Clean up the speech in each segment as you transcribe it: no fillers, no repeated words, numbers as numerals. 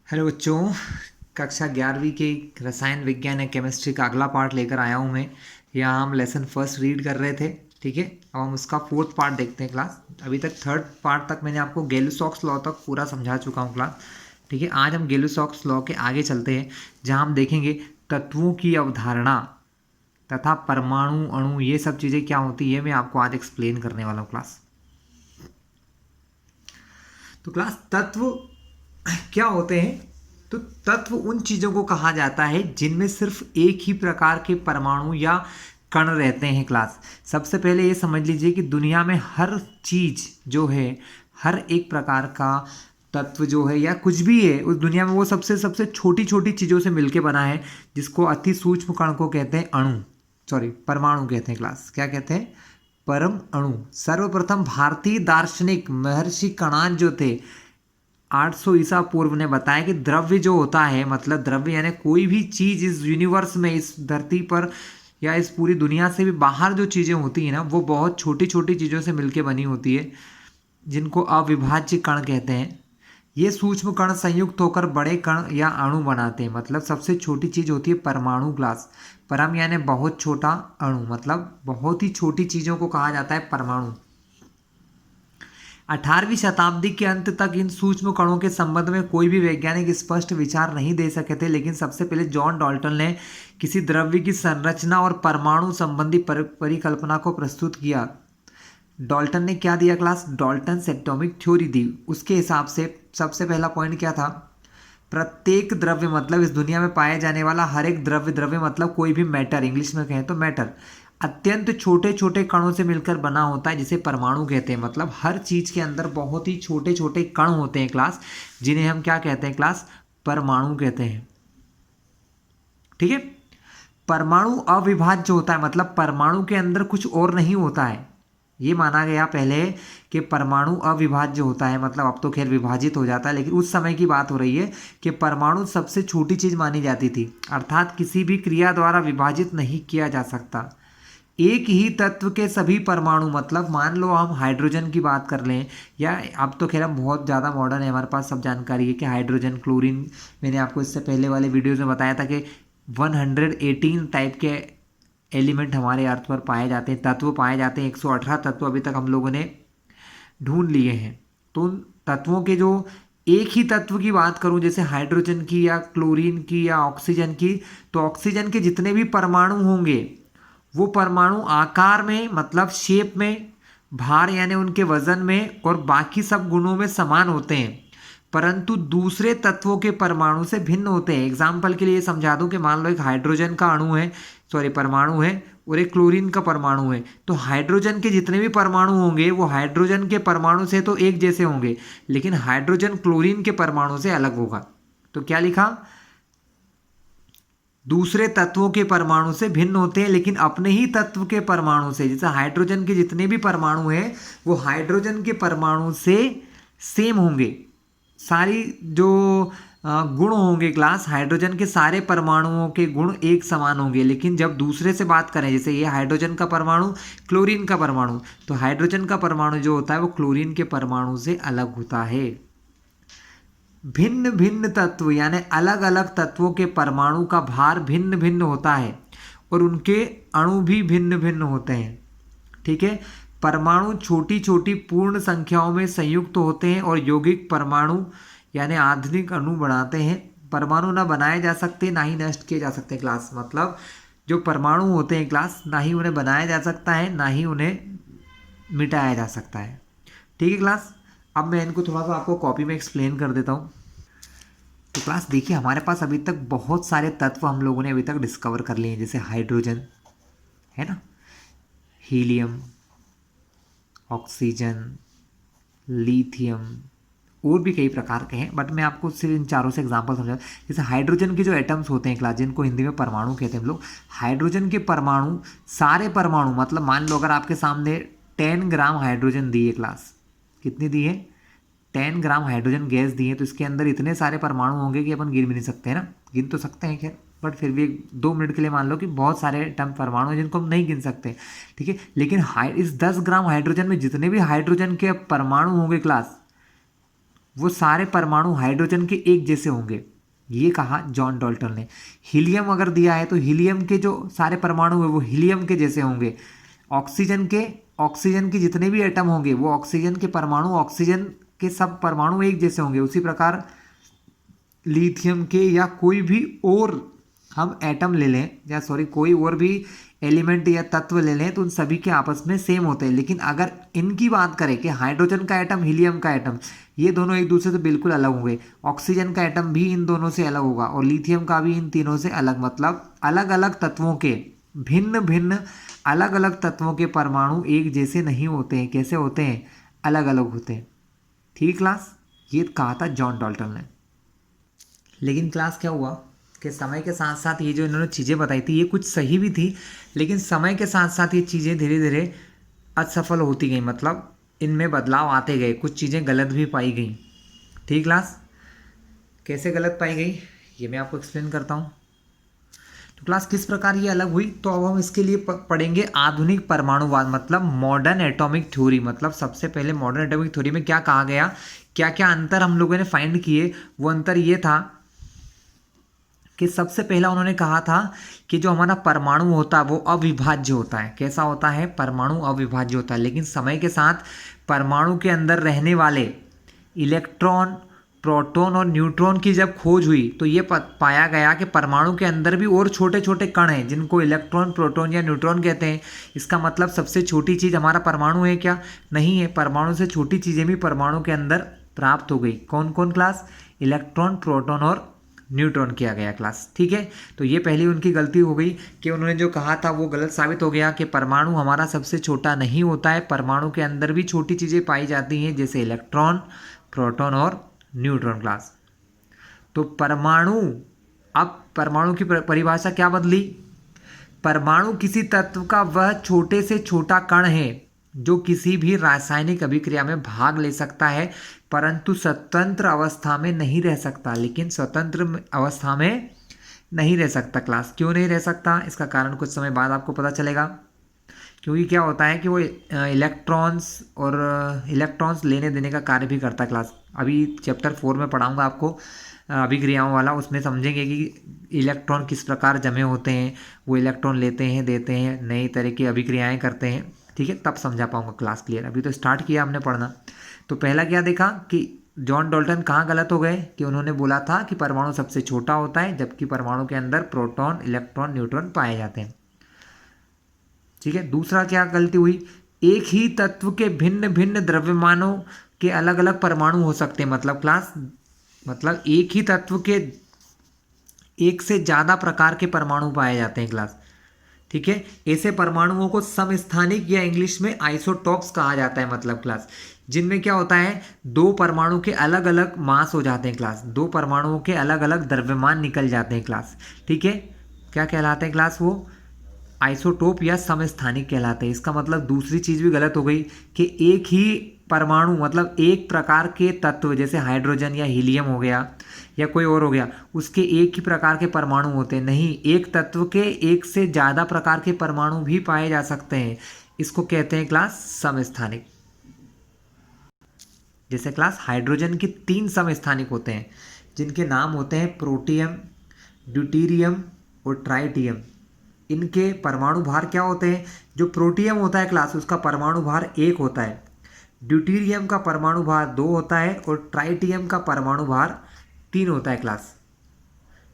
Hello बच्चों। कक्षा 11वीं के रसायन विज्ञान या केमिस्ट्री का अगला पार्ट लेकर आया हूँ मैं। यहाँ हम लेसन फर्स्ट रीड कर रहे थे। ठीक है, अब हम उसका फोर्थ पार्ट देखते हैं क्लास। अभी तक थर्ड पार्ट तक मैंने आपको गेलुसॉक्स लॉ तक पूरा समझा चुका हूँ क्लास। ठीक है, आज हम गेलुसॉक्स लॉ के आगे चलते हैं, जहाँ हम देखेंगे तत्वों की अवधारणा तथा परमाणु अणु ये सब चीज़ें क्या होती है, मैं आपको आज एक्सप्लेन करने वाला हूँ क्लास। तो क्लास तत्व क्या होते हैं? तो तत्व उन चीजों को कहा जाता है जिनमें सिर्फ एक ही प्रकार के परमाणु या कण रहते हैं क्लास। सबसे पहले ये समझ लीजिए कि दुनिया में हर चीज जो है, हर एक प्रकार का तत्व जो है या कुछ भी है उस दुनिया में, वो सबसे सबसे छोटी छोटी चीजों से मिलकर बना है, जिसको अति सूक्ष्म कण को कहते हैं अणु, सॉरी परमाणु कहते हैं क्लास। क्या कहते हैं? परम अणु। सर्वप्रथम भारतीय दार्शनिक महर्षि कणाद जो थे 800 ईसा पूर्व ने बताया कि द्रव्य जो होता है, मतलब द्रव्य यानी कोई भी चीज इस यूनिवर्स में, इस धरती पर या इस पूरी दुनिया से भी बाहर जो चीजें होती हैं ना, वो बहुत छोटी छोटी चीजों से मिलकर बनी होती है, जिनको अविभाज्य कण कहते हैं। ये सूक्ष्म कण संयुक्त होकर बड़े कण या अणु बनाते हैं। मतलब सबसे छोटी चीज होती है परमाणु क्लास। परम यानी बहुत छोटा, अणु मतलब बहुत ही छोटी चीजों को कहा जाता है परमाणु। 18वीं शताब्दी के अंत तक इन सूक्ष्म कणों के संबंध में कोई भी वैज्ञानिक स्पष्ट विचार नहीं दे सके थे, लेकिन सबसे पहले जॉन डाल्टन ने किसी द्रव्य की संरचना और परमाणु संबंधी परिकल्पना को प्रस्तुत किया। डाल्टन ने क्या दिया क्लास? डाल्टन एटॉमिक थ्योरी दी। उसके हिसाब से सबसे पहला पॉइंट क्या था? प्रत्येक द्रव्य मतलब इस दुनिया में पाया जाने वाला हर एक द्रव्य, द्रव्य मतलब कोई भी मैटर, इंग्लिश में कहें तो मैटर, अत्यंत छोटे छोटे कणों से मिलकर बना होता है, जिसे परमाणु कहते हैं। मतलब हर चीज के अंदर बहुत ही छोटे छोटे कण होते हैं क्लास, जिन्हें हम क्या कहते हैं क्लास? परमाणु कहते हैं। ठीक है, परमाणु अविभाज्य होता है, मतलब परमाणु के अंदर कुछ और नहीं होता है। ये माना गया पहले कि परमाणु अविभाज्य होता है, मतलब अब तो खैर विभाजित हो जाता है, लेकिन उस समय की बात हो रही है कि परमाणु सबसे छोटी चीज मानी जाती थी, अर्थात किसी भी क्रिया द्वारा विभाजित नहीं किया जा सकता। एक ही तत्व के सभी परमाणु, मतलब मान लो हम हाइड्रोजन की बात कर लें, या अब तो खैर हम बहुत ज़्यादा मॉडर्न है, हमारे पास सब जानकारी है कि हाइड्रोजन, क्लोरीन, मैंने आपको इससे पहले वाले वीडियोज़ में बताया था कि 118 टाइप के एलिमेंट हमारे अर्थ पर पाए जाते हैं, तत्व पाए जाते हैं। 118 तत्व अभी तक हम लोगों ने ढूंढ लिए हैं। तो उन तत्वों के जो एक ही तत्व की बात करूं, जैसे हाइड्रोजन की या क्लोरीन की या ऑक्सीजन की, तो ऑक्सीजन के जितने भी परमाणु होंगे वो परमाणु आकार में, मतलब शेप में, भार यानी उनके वजन में और बाकी सब गुणों में समान होते हैं, परंतु दूसरे तत्वों के परमाणु से भिन्न होते हैं। एग्जाम्पल के लिए समझा दूं कि मान लो एक हाइड्रोजन का अणु है, सॉरी परमाणु है, और एक क्लोरीन का परमाणु है, तो हाइड्रोजन के जितने भी परमाणु होंगे वो हाइड्रोजन के परमाणु से तो एक जैसे होंगे, लेकिन हाइड्रोजन क्लोरीन के परमाणु से अलग होगा। तो क्या लिखा? दूसरे तत्वों के परमाणु से भिन्न होते हैं, लेकिन अपने ही तत्व के परमाणु से, जैसे हाइड्रोजन के जितने भी परमाणु हैं वो हाइड्रोजन के परमाणु से सेम होंगे। सारी जो गुण होंगे क्लास, हाइड्रोजन के सारे परमाणुओं के गुण एक समान होंगे, लेकिन जब दूसरे से बात करें, जैसे ये हाइड्रोजन का परमाणु, क्लोरीन का परमाणु, तो हाइड्रोजन का परमाणु जो होता है वो क्लोरीन के परमाणु से अलग होता है। भिन्न भिन्न तत्व यानी अलग अलग तत्वों के परमाणु का भार भिन्न भिन्न होता है और उनके अणु भी भिन्न भिन्न होते हैं। ठीक है, परमाणु छोटी छोटी पूर्ण संख्याओं में संयुक्त होते हैं और यौगिक परमाणु यानी आधुनिक अणु बनाते हैं। परमाणु ना बनाए जा सकते ना ही नष्ट किए जा सकते क्लास। मतलब जो परमाणु होते हैं क्लास, ना ही उन्हें बनाया जा सकता है ना ही उन्हें मिटाया जा सकता है। ठीक है क्लास, अब मैं इनको थोड़ा सा आपको कॉपी में एक्सप्लेन कर देता हूँ। तो क्लास देखिए, हमारे पास अभी तक बहुत सारे तत्व हम लोगों ने अभी तक डिस्कवर कर लिए हैं, जैसे हाइड्रोजन है ना, हीलियम, ऑक्सीजन, लिथियम, और भी कई प्रकार के हैं, बट मैं आपको सिर्फ इन चारों से एग्जांपल समझा। जैसे हाइड्रोजन के जो एटम्स होते हैं क्लास, जिनको हिंदी में परमाणु कहते हैं हम लोग, हाइड्रोजन के परमाणु, सारे परमाणु, मतलब मान लो अगर आपके सामने 10 ग्राम हाइड्रोजन दी है क्लास, कितनी दी है? 10 ग्राम हाइड्रोजन गैस दी है, तो इसके अंदर इतने सारे परमाणु होंगे कि अपन गिन भी नहीं सकते, है ना। गिन तो सकते हैं खैर, बट फिर भी 2 मिनट के लिए मान लो कि बहुत सारे टर्म परमाणु हैं जिनको हम नहीं गिन सकते। ठीक है, लेकिन इस 10 ग्राम हाइड्रोजन में जितने भी हाइड्रोजन के परमाणु होंगे क्लास, वो सारे परमाणु हाइड्रोजन के एक जैसे होंगे, ये कहा जॉन डाल्टन ने। हीलियम अगर दिया है तो हीलियम के जो सारे परमाणु है वो हीलियम के जैसे होंगे। ऑक्सीजन के जितने भी एटम होंगे वो ऑक्सीजन के परमाणु ऑक्सीजन के सब परमाणु एक जैसे होंगे। उसी प्रकार लिथियम के या कोई भी और हम एटम ले लें या सॉरी कोई और भी एलिमेंट या तत्व ले लें तो उन सभी के आपस में सेम होते हैं। लेकिन अगर इनकी बात करें कि हाइड्रोजन का एटम हीलियम का एटम, ये दोनों एक दूसरे से बिल्कुल अलग होंगे। ऑक्सीजन का एटम भी इन दोनों से अलग होगा और लिथियम का भी इन तीनों से अलग। मतलब अलग अलग तत्वों के भिन्न भिन्न अलग अलग तत्वों के परमाणु एक जैसे नहीं होते हैं। कैसे होते हैं? अलग अलग होते हैं। ठीक क्लास, ये कहा था जॉन डाल्टन ने। लेकिन क्लास क्या हुआ कि समय के साथ साथ ये जो इन्होंने चीज़ें बताई थी ये कुछ सही भी थी, लेकिन समय के साथ साथ ये चीज़ें धीरे धीरे असफल होती गई। मतलब इनमें बदलाव आते गए, कुछ चीज़ें गलत भी पाई गई। ठीक क्लास, कैसे गलत पाई गई ये मैं आपको एक्सप्लेन करता हूँ। तो क्लास किस प्रकार ये अलग हुई, तो अब हम इसके लिए पढ़ेंगे आधुनिक परमाणुवाद, मतलब मॉडर्न एटॉमिक थ्योरी। मतलब सबसे पहले मॉडर्न एटॉमिक थ्योरी में क्या कहा गया, क्या क्या अंतर हम लोगों ने फाइंड किए। वो अंतर ये था कि सबसे पहला उन्होंने कहा था कि जो हमारा परमाणु होता है वो अविभाज्य होता है। कैसा होता है? परमाणु अविभाज्य होता है। लेकिन समय के साथ परमाणु के अंदर रहने वाले इलेक्ट्रॉन, प्रोटॉन और न्यूट्रॉन की जब खोज हुई तो ये पाया गया कि परमाणु के अंदर भी और छोटे छोटे कण हैं जिनको इलेक्ट्रॉन, प्रोटॉन या न्यूट्रॉन कहते हैं। इसका मतलब सबसे छोटी चीज़ हमारा परमाणु है क्या? नहीं है। परमाणु से छोटी चीज़ें भी परमाणु के अंदर प्राप्त हो गई। कौन कौन क्लास? इलेक्ट्रॉन, प्रोटॉन और न्यूट्रॉन किया गया क्लास। ठीक है, तो ये पहली उनकी गलती हो गई कि उन्होंने जो कहा था वो गलत साबित हो गया कि परमाणु हमारा सबसे छोटा नहीं होता है। परमाणु के अंदर भी छोटी चीज़ें पाई जाती हैं जैसे इलेक्ट्रॉन, प्रोटॉन और न्यूट्रॉन क्लास। तो परमाणु, अब परमाणु की परिभाषा क्या बदली? परमाणु किसी तत्व का वह छोटे से छोटा कण है जो किसी भी रासायनिक अभिक्रिया में भाग ले सकता है परंतु स्वतंत्र अवस्था में नहीं रह सकता। लेकिन स्वतंत्र अवस्था में नहीं रह सकता क्लास। क्यों नहीं रह सकता? इसका कारण कुछ समय बाद आपको पता चलेगा। क्योंकि क्या होता है कि वो इलेक्ट्रॉन्स लेने देने का कार्य भी करता है क्लास। अभी चैप्टर 4 में पढ़ाऊंगा आपको अभिक्रियाओं वाला, उसमें समझेंगे कि इलेक्ट्रॉन किस प्रकार जमे होते हैं, वो इलेक्ट्रॉन लेते हैं, देते हैं, नई तरह की अभिक्रियाएं करते हैं। ठीक है, तब समझा पाऊंगा क्लास क्लियर। अभी तो स्टार्ट किया हमने पढ़ना। तो पहला क्या देखा कि जॉन डाल्टन कहाँ गलत हो गए कि उन्होंने बोला था कि परमाणु सबसे छोटा होता है जबकि परमाणु के अंदर प्रोटॉन, इलेक्ट्रॉन, न्यूट्रॉन पाए जाते हैं। ठीक है, दूसरा क्या गलती हुई? एक ही तत्व के भिन्न भिन्न द्रव्यमानों के अलग अलग परमाणु हो सकते हैं। मतलब क्लास, मतलब एक ही तत्व के एक से ज़्यादा प्रकार के परमाणु पाए जाते हैं क्लास। ठीक है, ऐसे परमाणुओं को समस्थानिक या इंग्लिश में आइसोटॉप्स कहा जाता है। मतलब क्लास, जिनमें क्या होता है, दो परमाणु के अलग अलग मास हो जाते हैं क्लास, दो परमाणुओं के अलग अलग द्रव्यमान निकल जाते हैं क्लास। ठीक है, क्या कहलाते हैं क्लास? वो आइसोटोप या समस्थानिक कहलाते हैं। इसका मतलब दूसरी चीज़ भी गलत हो गई कि एक ही परमाणु, मतलब एक प्रकार के तत्व जैसे हाइड्रोजन या हीलियम हो गया या कोई और हो गया, उसके एक ही प्रकार के परमाणु होते हैं। नहीं, एक तत्व के एक से ज़्यादा प्रकार के परमाणु भी पाए जा सकते हैं। इसको कहते हैं क्लास समस्थानिक। जैसे क्लास हाइड्रोजन के 3 समस्थानिक होते हैं जिनके नाम होते हैं प्रोटियम, ड्यूटीरियम और ट्राइटियम। इनके परमाणु भार क्या होते हैं? जो प्रोटियम होता है क्लास उसका परमाणु भार 1 होता है, ड्यूटीरियम का परमाणु भार 2 होता है और ट्राइटियम का परमाणु भार 3 होता है क्लास।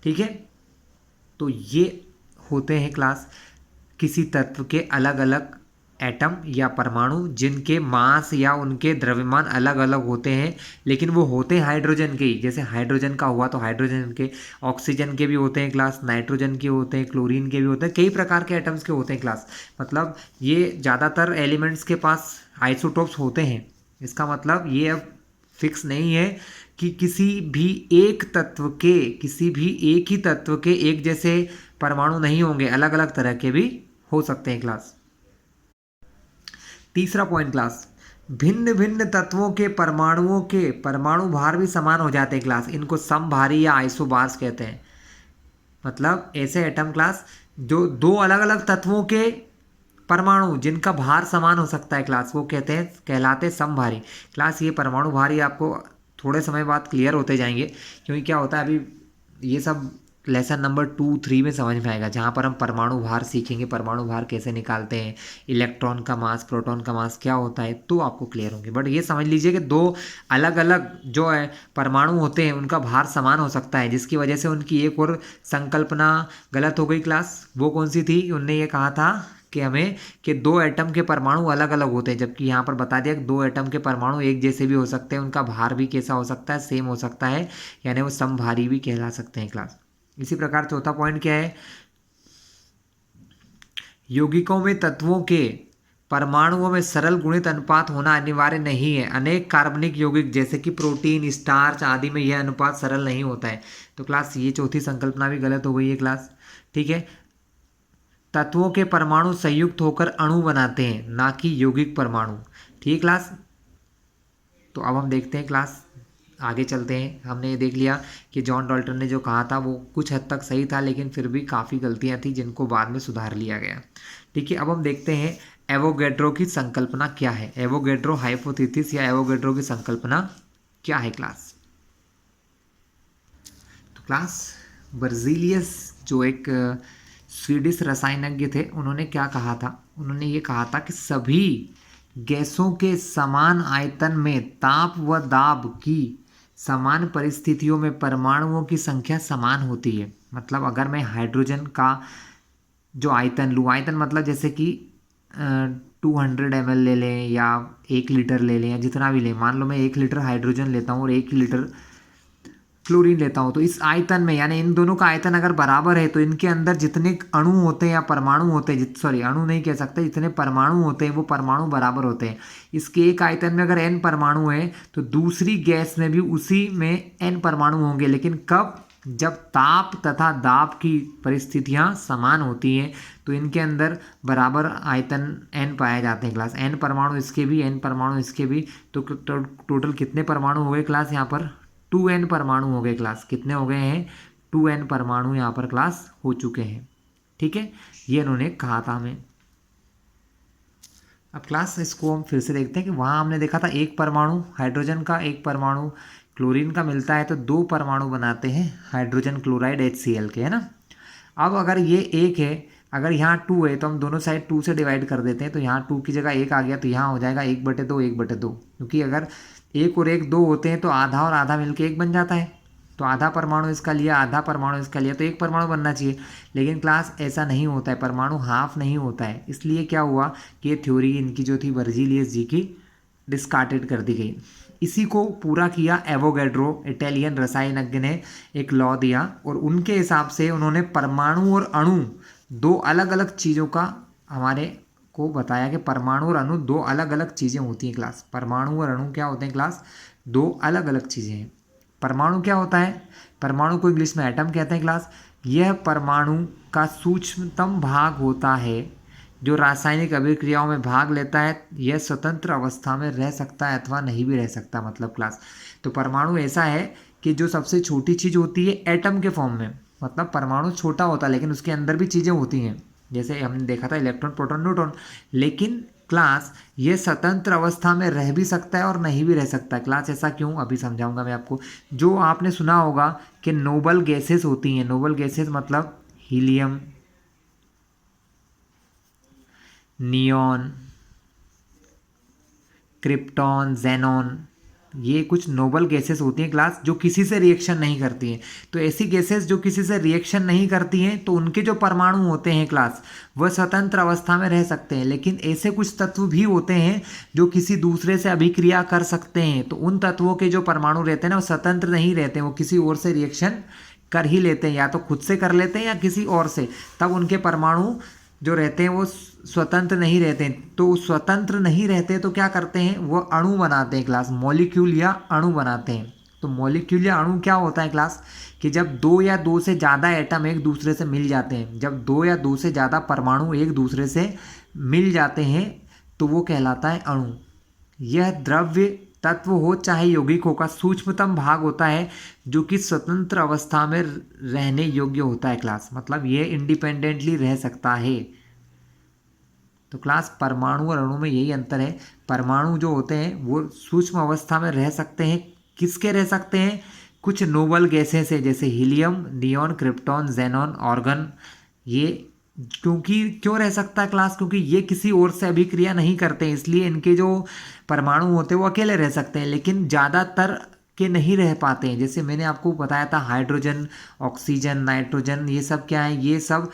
ठीक है, तो ये होते हैं क्लास किसी तत्व के अलग अलग एटम या परमाणु जिनके मास या उनके द्रव्यमान अलग अलग होते हैं, लेकिन वो होते हैं हाइड्रोजन के ही। जैसे हाइड्रोजन का हुआ तो हाइड्रोजन के, ऑक्सीजन के भी होते हैं क्लास, नाइट्रोजन के होते हैं, क्लोरीन के भी होते हैं, कई प्रकार के एटम्स के होते हैं क्लास। मतलब ये ज़्यादातर एलिमेंट्स के पास आइसोटोप्स होते हैं। इसका मतलब ये अब फिक्स नहीं है कि किसी भी एक तत्व के, किसी भी एक ही तत्व के एक जैसे परमाणु नहीं होंगे, अलग अलग तरह के भी हो सकते हैं क्लास। तीसरा पॉइंट क्लास, भिन्न भिन्न तत्वों के परमाणुओं के परमाणु भार भी समान हो जाते हैं क्लास। इनको समभारी या आइसोबार्स कहते हैं। मतलब ऐसे एटम क्लास जो दो अलग अलग तत्वों के परमाणु जिनका भार समान हो सकता है क्लास, वो कहलाते हैं समभारी क्लास। ये परमाणु भार ही आपको थोड़े समय बाद क्लियर होते जाएंगे, क्योंकि क्या होता है अभी ये सब लेसन नंबर 2, 3 में समझ में आएगा, जहाँ पर हम परमाणु भार सीखेंगे, परमाणु भार कैसे निकालते हैं, इलेक्ट्रॉन का मास, प्रोटॉन का मास क्या होता है, तो आपको क्लियर होंगे। बट ये समझ लीजिए कि दो अलग अलग जो है परमाणु होते हैं उनका भार समान हो सकता है, जिसकी वजह से उनकी एक और संकल्पना गलत हो गई क्लास। वो कौन सी थी? उनने ये कहा था कि हमें कि दो एटम के परमाणु अलग अलग होते हैं, जबकि यहाँ पर बता दिया कि दो एटम के परमाणु एक जैसे भी हो सकते हैं, उनका भार भी कैसा हो सकता है? सेम हो सकता है, यानी वो समभारी भी कहला सकते हैं क्लास। इसी प्रकार चौथा पॉइंट क्या है? यौगिकों में तत्वों के परमाणुओं में सरल गुणित अनुपात होना अनिवार्य नहीं है। अनेक कार्बनिक यौगिक जैसे कि प्रोटीन, स्टार्च आदि में यह अनुपात सरल नहीं होता है। तो क्लास ये चौथी संकल्पना भी गलत हो गई है क्लास। ठीक है, तत्वों के परमाणु संयुक्त होकर अणु बनाते हैं, ना कि यौगिक परमाणु। ठीक क्लास, तो अब हम देखते हैं क्लास, आगे चलते हैं। हमने ये देख लिया कि जॉन डाल्टन ने जो कहा था वो कुछ हद तक सही था, लेकिन फिर भी काफ़ी गलतियां थी जिनको बाद में सुधार लिया गया। ठीक है, अब हम देखते हैं एवोगैड्रो की संकल्पना क्या है। एवोगैड्रो हाइपोथेसिस या एवोगैड्रो की संकल्पना क्या है क्लास? तो क्लास बर्जीलियस जो एक स्वीडिश रसायनज्ञ थे, उन्होंने क्या कहा था? उन्होंने ये कहा था कि सभी गैसों के समान आयतन में ताप व दाब की समान परिस्थितियों में परमाणुओं की संख्या समान होती है। मतलब अगर मैं हाइड्रोजन का जो आयतन लूँ, आयतन मतलब जैसे कि 200 ml ले लें या 1 लीटर ले लें या जितना भी लें, मान लो मैं 1 लीटर हाइड्रोजन लेता हूँ और 1 लीटर क्लोरीन लेता हूँ, तो इस आयतन में यानी इन दोनों का आयतन अगर बराबर है तो इनके अंदर जितने अणु होते हैं या परमाणु होते हैं, सॉरी अणु नहीं कह सकते, जितने परमाणु होते हैं वो परमाणु बराबर होते हैं। इसके एक आयतन में अगर n परमाणु है तो दूसरी गैस में भी उसी में n परमाणु होंगे, लेकिन कब? जब ताप तथा दाब की परिस्थितियां समान होती हैं तो इनके अंदर बराबर आयतन n पाए जाते हैं क्लास। n परमाणु इसके भी, n परमाणु इसके भी, तो टोटल कितने परमाणु हो गए क्लास? यहाँ पर 2n परमाणु हो गए क्लास। कितने हो गए हैं? 2n परमाणु यहाँ पर क्लास हो चुके हैं। ठीक है, ये इन्होंने कहा था हमें। अब क्लास इसको हम फिर से देखते हैं कि वहाँ हमने देखा था एक परमाणु हाइड्रोजन का, एक परमाणु क्लोरीन का मिलता है तो दो परमाणु बनाते हैं हाइड्रोजन क्लोराइड HCl के, है ना। अब अगर ये एक है, अगर यहाँ 2 है तो हम दोनों साइड 2 से डिवाइड कर देते हैं, तो यहाँ 2 की जगह 1 आ गया तो यहाँ हो जाएगा 1/2, 1/2, क्योंकि अगर 1 और 1 2 होते हैं तो आधा और आधा मिलके 1 बन जाता है। तो आधा परमाणु इसका लिया, आधा परमाणु इसका लिया, तो 1 परमाणु बनना चाहिए। लेकिन क्लास ऐसा नहीं होता है, परमाणु हाफ नहीं होता है। इसलिए क्या हुआ कि ये थ्योरी इनकी जो थी बर्जीलियस जी की डिस्कार्टेड कर दी गई। इसी को पूरा किया एवोगैड्रो, इटालियन रसायनज्ञ ने एक लॉ दिया और उनके हिसाब से उन्होंने परमाणु और अणु दो अलग अलग चीज़ों का हमारे को बताया कि परमाणु और अणु दो अलग अलग चीज़ें होती हैं क्लास। परमाणु और अणु क्या होते हैं क्लास? दो अलग अलग चीज़ें हैं। परमाणु क्या होता है? परमाणु को इंग्लिश में एटम कहते हैं क्लास। यह परमाणु का सूक्ष्मतम भाग होता है जो रासायनिक अभिक्रियाओं में भाग लेता है। यह स्वतंत्र अवस्था में रह सकता है अथवा नहीं भी रह सकता। मतलब क्लास, तो परमाणु ऐसा है कि जो सबसे छोटी चीज़ होती है एटम के फॉर्म में, मतलब परमाणु छोटा होता है लेकिन उसके अंदर भी चीज़ें होती हैं, जैसे हमने देखा था इलेक्ट्रॉन, प्रोटॉन, न्यूट्रॉन। लेकिन क्लास ये स्वतंत्र अवस्था में रह भी सकता है और नहीं भी रह सकता है क्लास। ऐसा क्यों? अभी समझाऊंगा मैं आपको। जो आपने सुना होगा कि नोबल गैसेस होती हैं, नोबल गैसेस मतलब हीलियम, नियॉन, क्रिप्टॉन, जेनॉन, ये कुछ नोबल गैसेस होती हैं क्लास जो किसी से रिएक्शन नहीं करती हैं। तो ऐसी गैसेस जो किसी से रिएक्शन नहीं करती हैं तो उनके जो परमाणु होते हैं क्लास वह स्वतंत्र अवस्था में रह सकते हैं। लेकिन ऐसे कुछ तत्व भी होते हैं जो किसी दूसरे से अभिक्रिया कर सकते हैं, तो उन तत्वों के जो परमाणु रहते हैं ना वो स्वतंत्र नहीं रहते, वो किसी और से रिएक्शन कर ही लेते हैं, या तो खुद से कर लेते हैं या किसी और से। तब उनके परमाणु जो रहते हैं वो स्वतंत्र नहीं रहते हैं। तो स्वतंत्र नहीं रहते तो क्या करते हैं? वो अणु बनाते हैं क्लास, मॉलिक्यूल या अणु बनाते हैं। तो मॉलिक्यूल या अणु क्या होता है क्लास? कि जब दो या दो से ज़्यादा एटम एक दूसरे से मिल जाते हैं, जब दो या दो से ज़्यादा परमाणु एक दूसरे से मिल जाते हैं तो वो कहलाता है अणु। यह द्रव्य तत्व हो चाहे यौगिक हो का सूक्ष्मतम भाग होता है जो कि स्वतंत्र अवस्था में रहने योग्य होता है क्लास। मतलब ये इंडिपेंडेंटली रह सकता है। तो क्लास परमाणु और अणु में यही अंतर है। परमाणु जो होते हैं वो सूक्ष्म अवस्था में रह सकते हैं किसके रह सकते हैं? कुछ नोबल गैसेस है जैसे helium, neon, krypton, xenon, organ. ये क्यों रह सकता है क्लास? क्योंकि ये किसी और से अभिक्रिया नहीं करते हैं, इसलिए इनके जो परमाणु होते हैं वो अकेले रह सकते हैं, लेकिन ज़्यादातर के नहीं रह पाते हैं। जैसे मैंने आपको बताया था हाइड्रोजन, ऑक्सीजन, नाइट्रोजन, ये सब क्या है? ये सब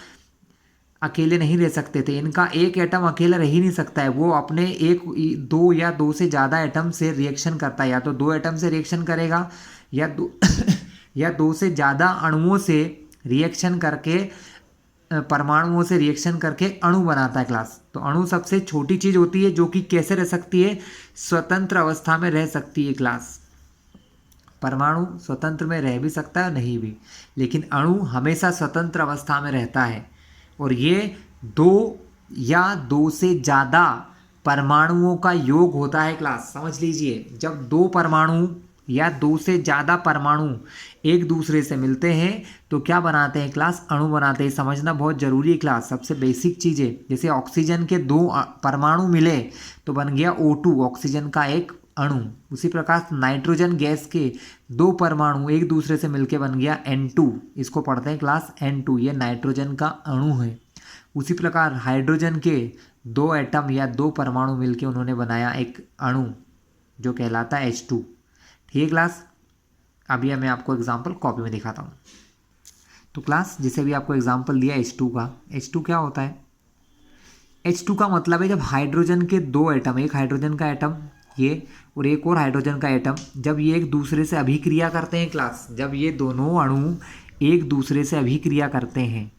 अकेले नहीं रह सकते थे। इनका एक एटम अकेला रह ही नहीं सकता है, वो अपने एक, दो या दो से ज़्यादा एटम से रिएक्शन करता है। या तो दो एटम से रिएक्शन करेगा या दो या दो से ज़्यादा अणुओं से रिएक्शन करके, परमाणुओं से रिएक्शन करके अणु बनाता है क्लास। तो अणु सबसे छोटी चीज़ होती है जो कि कैसे रह सकती है? स्वतंत्र अवस्था में रह सकती है क्लास। परमाणु स्वतंत्र में रह भी सकता है नहीं भी, लेकिन अणु हमेशा स्वतंत्र अवस्था में रहता है। और ये दो या दो से ज़्यादा परमाणुओं का योग होता है क्लास, समझ लीजिए। जब दो परमाणु या दो से ज़्यादा परमाणु एक दूसरे से मिलते हैं तो क्या बनाते हैं क्लास? अणु बनाते हैं। समझना बहुत ज़रूरी है क्लास, सबसे बेसिक चीज़ है। जैसे ऑक्सीजन के दो परमाणु मिले तो बन गया O2, ऑक्सीजन का एक अणु। उसी प्रकार नाइट्रोजन गैस के दो परमाणु एक दूसरे से मिलके बन गया N2, इसको पढ़ते हैं क्लास N2, ये नाइट्रोजन का अणु है। उसी प्रकार हाइड्रोजन के दो एटम या दो परमाणु मिलके उन्होंने बनाया एक अणु जो कहलाता है H2। ठीक है क्लास, अभी मैं आपको एग्जाम्पल कॉपी में दिखाता हूँ। तो क्लास जैसे भी आपको एग्जाम्पल दिया H2 का, H2 क्या होता है? H2 का मतलब है जब हाइड्रोजन के दो एटम, एक हाइड्रोजन का एटम ये और एक और हाइड्रोजन का एटम, जब ये एक दूसरे से अभिक्रिया करते हैं क्लास, जब ये दोनों अणु एक दूसरे से अभिक्रिया करते हैं,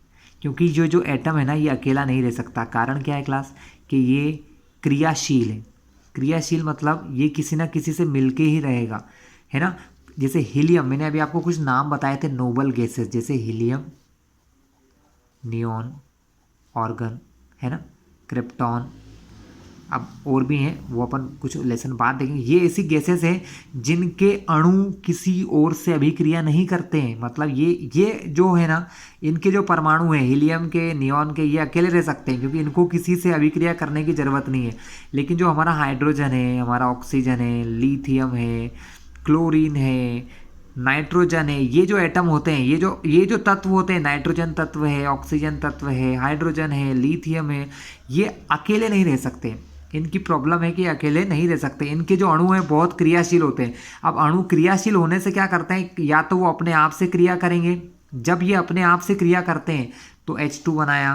क्योंकि जो एटम है ना ये अकेला नहीं रह सकता। कारण क्या है क्लास? कि ये क्रियाशील है। क्रियाशील मतलब ये किसी ना किसी से मिलके ही रहेगा, है ना। जैसे हीलियम, मैंने अभी आपको कुछ नाम बताए थे नोबल गैसेस, जैसे हीलियम, नियॉन, ऑर्गन, है ना, क्रिप्टॉन, अब और भी हैं, वो अपन कुछ लेसन बाद देखेंगे। ये ऐसी गैसेस हैं जिनके अणु किसी और से अभिक्रिया नहीं करते हैं। मतलब ये जो है ना, इनके जो परमाणु हैं हीलियम के, नियॉन के, ये अकेले रह सकते हैं क्योंकि इनको किसी से अभिक्रिया करने की ज़रूरत नहीं है। लेकिन जो हमारा हाइड्रोजन है, हमारा ऑक्सीजन है, लिथियम है, क्लोरीन है, नाइट्रोजन है, ये जो एटम होते हैं, ये जो तत्व होते हैं, नाइट्रोजन तत्व है, ऑक्सीजन तत्व है, हाइड्रोजन है, लिथियम है, ये अकेले नहीं रह सकते। इनकी प्रॉब्लम है कि अकेले नहीं रह सकते। इनके जो अणु हैं बहुत क्रियाशील होते हैं। अब अणु क्रियाशील होने से क्या करते हैं? या तो वो अपने आप से क्रिया करेंगे, जब ये अपने आप से क्रिया करते हैं तो H2 बनाया,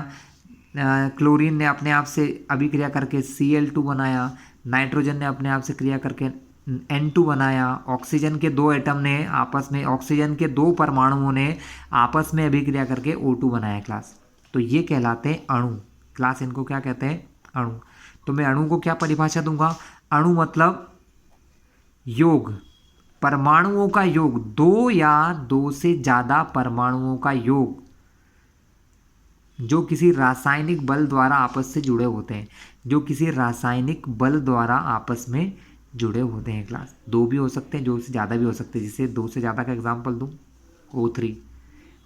क्लोरीन ने अपने आप से अभिक्रिया करके Cl2 बनाया, नाइट्रोजन ने अपने आप से क्रिया करके N2 बनाया, ऑक्सीजन के दो एटम ने आपस में, ऑक्सीजन के दो परमाणुओं ने आपस में अभिक्रिया करके O2 बनाया क्लास। तो ये कहलाते हैं अणु क्लास। इनको क्या कहते हैं? अणु। तो मैं अणु को क्या परिभाषा दूंगा? अणु मतलब योग, परमाणुओं का योग, दो या दो से ज़्यादा परमाणुओं का योग जो किसी रासायनिक बल द्वारा आपस से जुड़े होते हैं, जो किसी रासायनिक बल द्वारा आपस में जुड़े होते हैं क्लास। दो भी हो सकते हैं, दो से ज़्यादा भी हो सकते हैं। जैसे दो से ज़्यादा का एग्जांपल दूं, O3।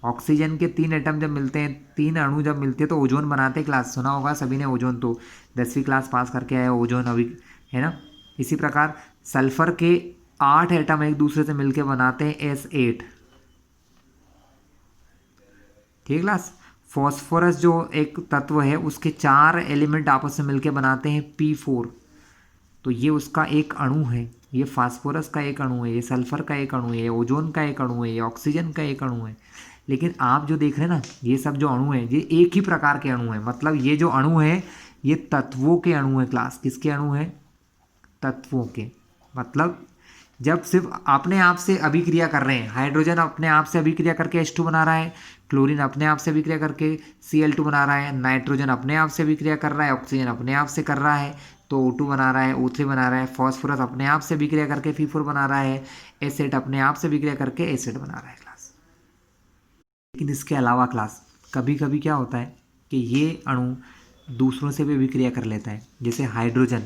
ऑक्सीजन के तीन एटम जब मिलते हैं, तीन अणु जब मिलते हैं तो ओजोन बनाते हैं क्लास। सुना होगा सभी ने ओजोन, तो 10वीं क्लास पास करके आया ओजोन अभी, है ना। इसी प्रकार सल्फर के 8 एटम एक दूसरे से मिलकर बनाते हैं S8। ठीक है क्लास। फॉस्फोरस जो एक तत्व है उसके 4 एलिमेंट आपस में मिलकर बनाते हैं P4। तो ये उसका एक अणु है, ये फास्फोरस का एक अणु है, ये सल्फर का एक अणु है, ये ओजोन का एक अणु है, ये ऑक्सीजन का एक अणु है। लेकिन आप जो देख रहे हैं ना, ये सब जो अणु हैं ये एक ही प्रकार के अणु हैं। मतलब ये जो अणु है ये तत्वों के अणु हैं क्लास। किसके अणु हैं? तत्वों के। मतलब जब सिर्फ अपने आप से अभिक्रिया कर रहे हैं, हाइड्रोजन अपने आप से अभिक्रिया करके H2 बना रहा है, क्लोरीन अपने आप से अभिक्रिया करके Cl2 बना रहा है, नाइट्रोजन अपने आप से अभिक्रिया कर रहा है, ऑक्सीजन अपने आप से कर रहा है तो O2 बना रहा है, O3 बना रहा है, फॉस्फोरस अपने आप से अभिक्रिया करके P4 बना रहा है, एसिड अपने आप से अभिक्रिया करके एसिड बना रहा है क्लास। लेकिन इसके अलावा क्लास कभी कभी क्या होता है कि ये अणु दूसरों से भी अभिक्रिया कर लेता है। जैसे हाइड्रोजन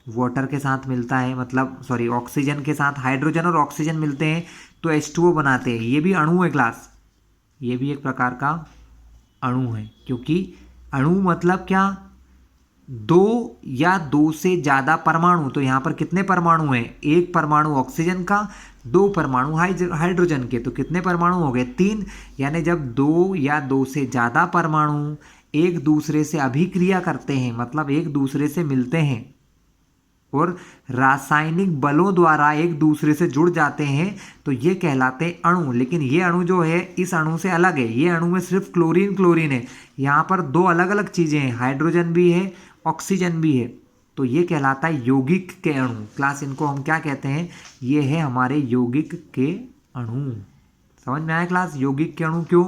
वाटर के साथ मिलता है, मतलब सॉरी ऑक्सीजन के साथ हाइड्रोजन और ऑक्सीजन मिलते हैं तो H2O बनाते हैं। ये भी अणु है क्लास, ये भी एक प्रकार का अणु है। क्योंकि अणु मतलब क्या? दो या दो से ज़्यादा परमाणु, तो यहाँ पर कितने परमाणु हैं, एक परमाणु ऑक्सीजन का, दो परमाणु हाइड्रोजन के, तो कितने परमाणु हो गए, तीन। यानी जब दो या दो से ज़्यादा परमाणु एक दूसरे से अभिक्रिया करते हैं, मतलब एक दूसरे से मिलते हैं और रासायनिक बलों द्वारा एक दूसरे से जुड़ जाते हैं, तो ये कहलाते हैं अणु। लेकिन ये अणु जो है इस अणु से अलग है, ये अणु में सिर्फ क्लोरीन क्लोरीन है, यहाँ पर दो अलग अलग चीज़ें हैं, हाइड्रोजन भी है ऑक्सीजन भी है, तो ये कहलाता है यौगिक के अणु। क्लास इनको हम क्या कहते हैं, ये है हमारे यौगिक के अणु। समझ में आया क्लास, यौगिक के अणु क्यों,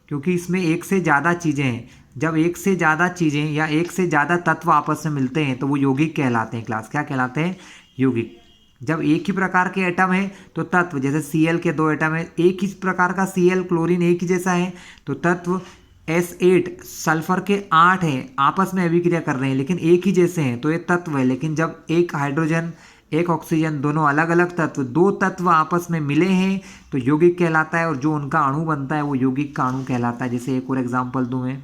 क्योंकि इसमें एक से ज़्यादा चीज़ें हैं, जब एक से ज़्यादा चीज़ें या एक से ज़्यादा तत्व आपस में मिलते हैं तो वो यौगिक कहलाते हैं। क्लास क्या कहलाते हैं, यौगिक। जब एक ही प्रकार के एटम है तो तत्व, जैसे Cl के दो एटम है, एक ही प्रकार का Cl क्लोरीन एक ही जैसा है, तो तत्व S8 सल्फर के 8 हैं, आपस में अभिक्रिया कर रहे हैं लेकिन एक ही जैसे हैं, तो ये तत्व है। लेकिन जब एक हाइड्रोजन एक ऑक्सीजन दोनों अलग अलग तत्व, दो तत्व आपस में मिले हैं तो यौगिक कहलाता है, और जो उनका अणु बनता है वो यौगिक का अणु कहलाता है। जैसे एक और एग्जाम्पल दूँ मैं,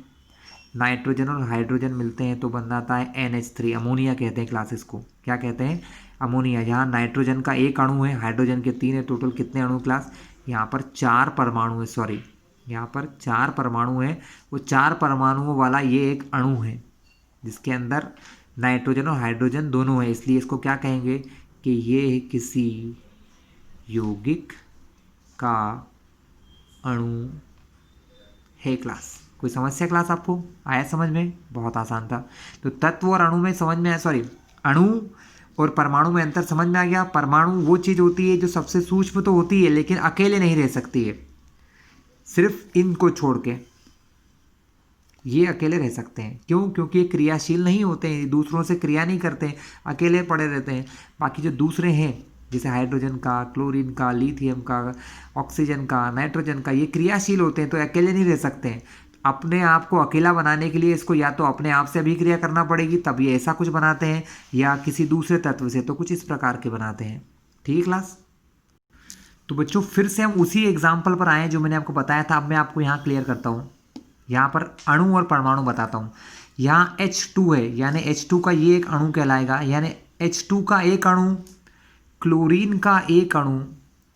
नाइट्रोजन और हाइड्रोजन मिलते हैं तो बन जाता है NH3, अमोनिया कहते हैं क्लास इसको, क्या कहते हैं, अमोनिया। यहाँ नाइट्रोजन का एक अणु है, हाइड्रोजन के तीन है, टोटल कितने अणु क्लास, यहाँ पर चार परमाणु है, सॉरी यहाँ पर चार परमाणु है, वो चार परमाणुओं वाला ये एक अणु है जिसके अंदर नाइट्रोजन और हाइड्रोजन दोनों है, इसलिए इसको क्या कहेंगे कि ये किसी यौगिक का अणु है। क्लास कोई समस्या क्लास आपको आया समझ में, बहुत आसान था। तो तत्व और अणु में समझ में आया, सॉरी अणु और परमाणु में अंतर समझ में आ गया। परमाणु वो चीज़ होती है जो सबसे सूक्ष्म तो होती है लेकिन अकेले नहीं रह सकती है, सिर्फ इनको छोड़ के ये अकेले रह सकते हैं। क्यों, क्योंकि ये क्रियाशील नहीं होते हैं, दूसरों से क्रिया नहीं करते हैं, अकेले पड़े रहते हैं। बाकी जो दूसरे हैं जैसे हाइड्रोजन का, क्लोरीन का, लिथियम का, ऑक्सीजन का, नाइट्रोजन का, ये क्रियाशील होते हैं तो अकेले नहीं रह सकते हैं। अपने आप को अकेला बनाने के लिए इसको या तो अपने आप से अभिक्रिया करना पड़ेगी तब ये ऐसा कुछ बनाते हैं, या किसी दूसरे तत्व से, तो कुछ इस प्रकार के बनाते हैं। ठीक है क्लास, तो बच्चों फिर से हम उसी एग्जाम्पल पर आए जो मैंने आपको बताया था। अब मैं आपको यहाँ क्लियर करता हूँ, यहाँ पर अणु और परमाणु बताता हूँ। यहाँ H2 है, यानी H2 का ये एक अणु कहलाएगा, यानी H2 का एक अणु क्लोरीन का एक अणु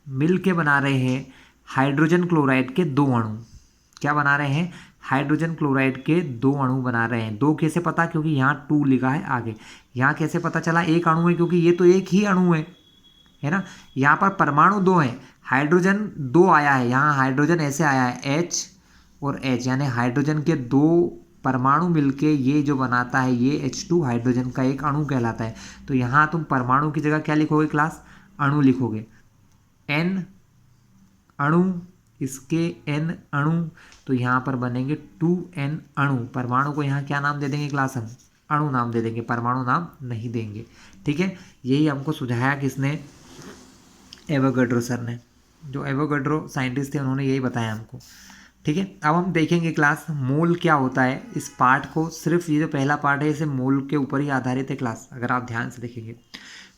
मिल के बना रहे हैं हाइड्रोजन क्लोराइड के दो अणु। क्या बना रहे हैं, हाइड्रोजन क्लोराइड के दो अणु बना रहे हैं। दो कैसे पता, क्योंकि यहाँ 2 लिखा है आगे। यहाँ कैसे पता चला एक अणु है, क्योंकि ये तो एक ही अणु है ना। यहाँ पर परमाणु दो हैं, हाइड्रोजन दो आया है, यहाँ हाइड्रोजन ऐसे आया है H और H, यानी हाइड्रोजन के दो परमाणु मिलके ये जो बनाता है ये H2 हाइड्रोजन का एक अणु कहलाता है। तो यहाँ तुम परमाणु की जगह क्या लिखोगे क्लास, अणु लिखोगे, N अणु, इसके N अणु, तो यहाँ पर बनेंगे 2N अणु। परमाणु को यहाँ क्या नाम दे देंगे क्लास, हम अणु नाम दे देंगे, परमाणु नाम नहीं देंगे। ठीक है, यही हमको सुझाया किसने, एवोगैड्रो सर ने, जो एवोगैड्रो साइंटिस्ट थे उन्होंने यही बताया हमको। ठीक है, अब हम देखेंगे क्लास मोल क्या होता है। इस पार्ट को, सिर्फ ये जो पहला पार्ट है इसे मोल के ऊपर ही आधारित है क्लास, अगर आप ध्यान से देखेंगे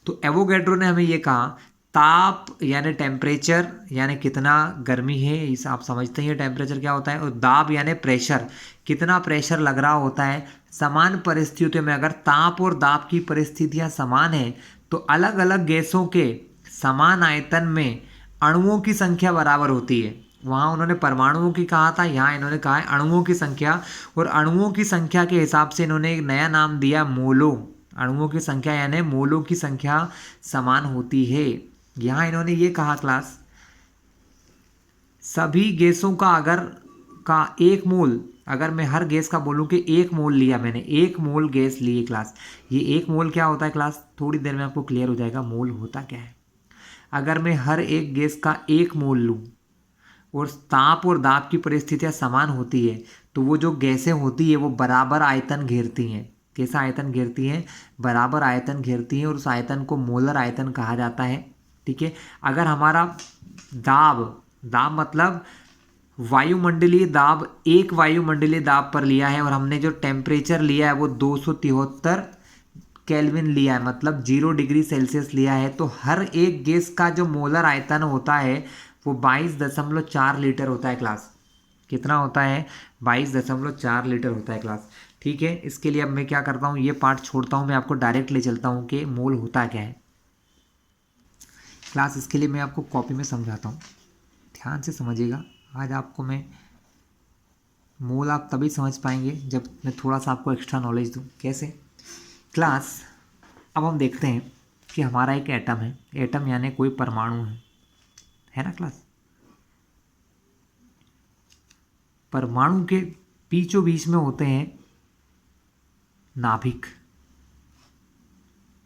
तो एवोगैड्रो ने हमें ये कहा ताप यानी टेम्परेचर, यानी कितना गर्मी है, इस आप समझते ही टेम्परेचर क्या होता है, और दाब यानी प्रेशर, कितना प्रेशर लग रहा होता है। समान परिस्थितियों में अगर ताप और दाब की परिस्थितियां समान है तो अलग अलग गैसों के समान आयतन में अणुओं की संख्या बराबर होती है। वहाँ उन्होंने परमाणुओं की कहा था, यहाँ इन्होंने कहा है अणुओं की संख्या, और अणुओं की संख्या के हिसाब से इन्होंने एक नया नाम दिया मोलो। अणुओं की संख्या यानी मोलों की संख्या समान होती है। यहाँ इन्होंने ये कहा क्लास, सभी गैसों का एक मोल, अगर मैं हर गैस का बोलूँ कि एक मोल लिया मैंने, एक मोल गैस लिए क्लास, ये एक मोल क्या होता है क्लास, थोड़ी देर में आपको क्लियर हो जाएगा मोल होता क्या है। अगर मैं हर एक गैस का एक मोल लूँ और ताप और दाब की परिस्थितियाँ समान होती है तो वो जो गैसें होती है वो बराबर आयतन घेरती हैं। कैसा आयतन घेरती हैं, बराबर आयतन घेरती हैं, और उस आयतन को मोलर आयतन कहा जाता है। ठीक है, अगर हमारा दाब मतलब वायुमंडलीय दाब, एक वायुमंडलीय दाब पर लिया है और हमने जो टेम्परेचर लिया है वो 273 केल्विन लिया है, मतलब 0 डिग्री सेल्सियस लिया है, तो हर एक गैस का जो मोलर आयतन होता है वो 22.4 लीटर होता है क्लास। कितना होता है, 22.4 लीटर होता है क्लास। ठीक है, इसके लिए अब मैं क्या करता हूँ, ये पार्ट छोड़ता हूँ, मैं आपको डायरेक्ट ले चलता हूँ कि मोल होता क्या है। क्लास इसके लिए मैं आपको कॉपी में समझाता हूँ, ध्यान से समझिएगा। आज आपको मैं मोल आप तभी समझ पाएंगे जब मैं थोड़ा सा आपको एक्स्ट्रा नॉलेज दूँ। कैसे क्लास, अब हम देखते हैं कि हमारा एक एटम है, एटम यानी कोई परमाणु है ना क्लास। परमाणु के बीचों बीच में होते हैं नाभिक।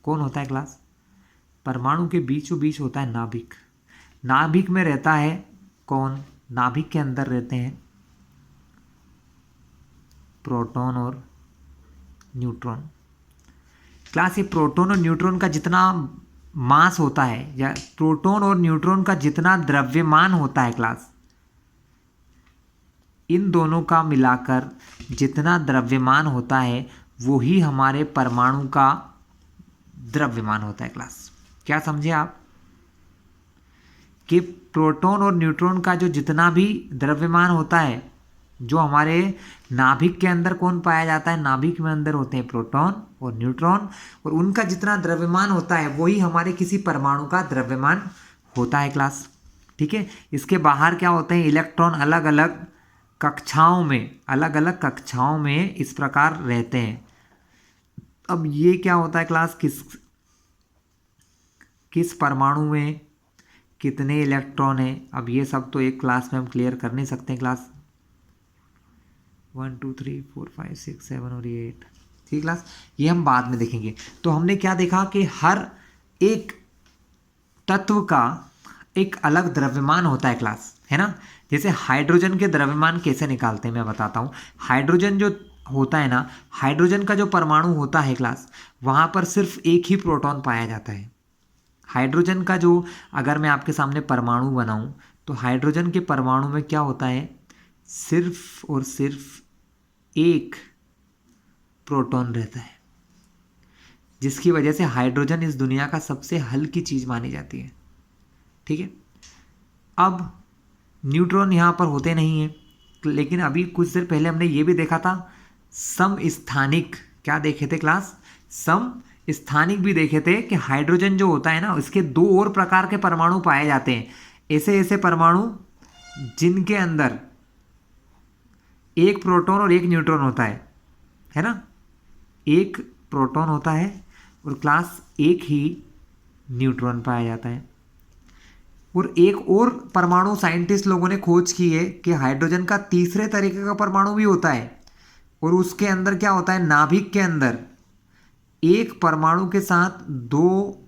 कौन होता है क्लास? परमाणु के बीचों बीच होता है नाभिक। नाभिक में रहता है कौन? नाभिक के अंदर रहते हैं प्रोटॉन और न्यूट्रॉन। क्लास ये प्रोटॉन और न्यूट्रॉन का जितना मास होता है, या प्रोटॉन और न्यूट्रॉन का जितना द्रव्यमान होता है क्लास, इन दोनों का मिलाकर जितना द्रव्यमान होता है वही हमारे परमाणु का द्रव्यमान होता है क्लास। क्या समझे आप कि प्रोटॉन और न्यूट्रॉन का जो जितना भी द्रव्यमान होता है, जो हमारे नाभिक के अंदर कौन पाया जाता है? नाभिक में अंदर होते हैं प्रोटॉन और न्यूट्रॉन, और उनका जितना द्रव्यमान होता है वही हमारे किसी परमाणु का द्रव्यमान होता है क्लास। ठीक है, इसके बाहर क्या होते हैं? इलेक्ट्रॉन अलग अलग कक्षाओं में इस प्रकार रहते हैं। अब ये क्या होता है क्लास, किस परमाणु में कितने इलेक्ट्रॉन हैं? अब ये सब तो एक क्लास में हम क्लियर कर नहीं सकते क्लास। 1 2 3 4 5 6 7 और 8, ठीक क्लास, ये हम बाद में देखेंगे। तो हमने क्या देखा कि हर एक तत्व का एक अलग द्रव्यमान होता है क्लास, है ना। जैसे हाइड्रोजन के द्रव्यमान कैसे निकालते हैं मैं बताता हूँ। हाइड्रोजन जो होता है ना, हाइड्रोजन का जो परमाणु होता है क्लास, वहाँ पर सिर्फ एक ही प्रोटॉन पाया जाता है। हाइड्रोजन का जो, अगर मैं आपके सामने परमाणु बनाऊं तो हाइड्रोजन के परमाणु में क्या होता है? सिर्फ और सिर्फ एक प्रोटॉन रहता है, जिसकी वजह से हाइड्रोजन इस दुनिया का सबसे हल्की चीज मानी जाती है। ठीक है, अब न्यूट्रॉन यहाँ पर होते नहीं हैं, लेकिन अभी कुछ देर पहले हमने ये भी देखा था समस्थानिक। क्या देखे थे क्लास? समस्थानिक भी देखे थे कि हाइड्रोजन जो होता है ना, इसके दो और प्रकार के परमाणु पाए जाते हैं। ऐसे ऐसे परमाणु जिनके अंदर एक प्रोटॉन और एक न्यूट्रॉन होता है ना। एक प्रोटॉन होता है और क्लास एक ही न्यूट्रॉन पाया जाता है। और एक और परमाणु साइंटिस्ट लोगों ने खोज की है कि हाइड्रोजन का तीसरे तरीके का परमाणु भी होता है, और उसके अंदर क्या होता है? नाभिक के अंदर एक परमाणु के साथ दो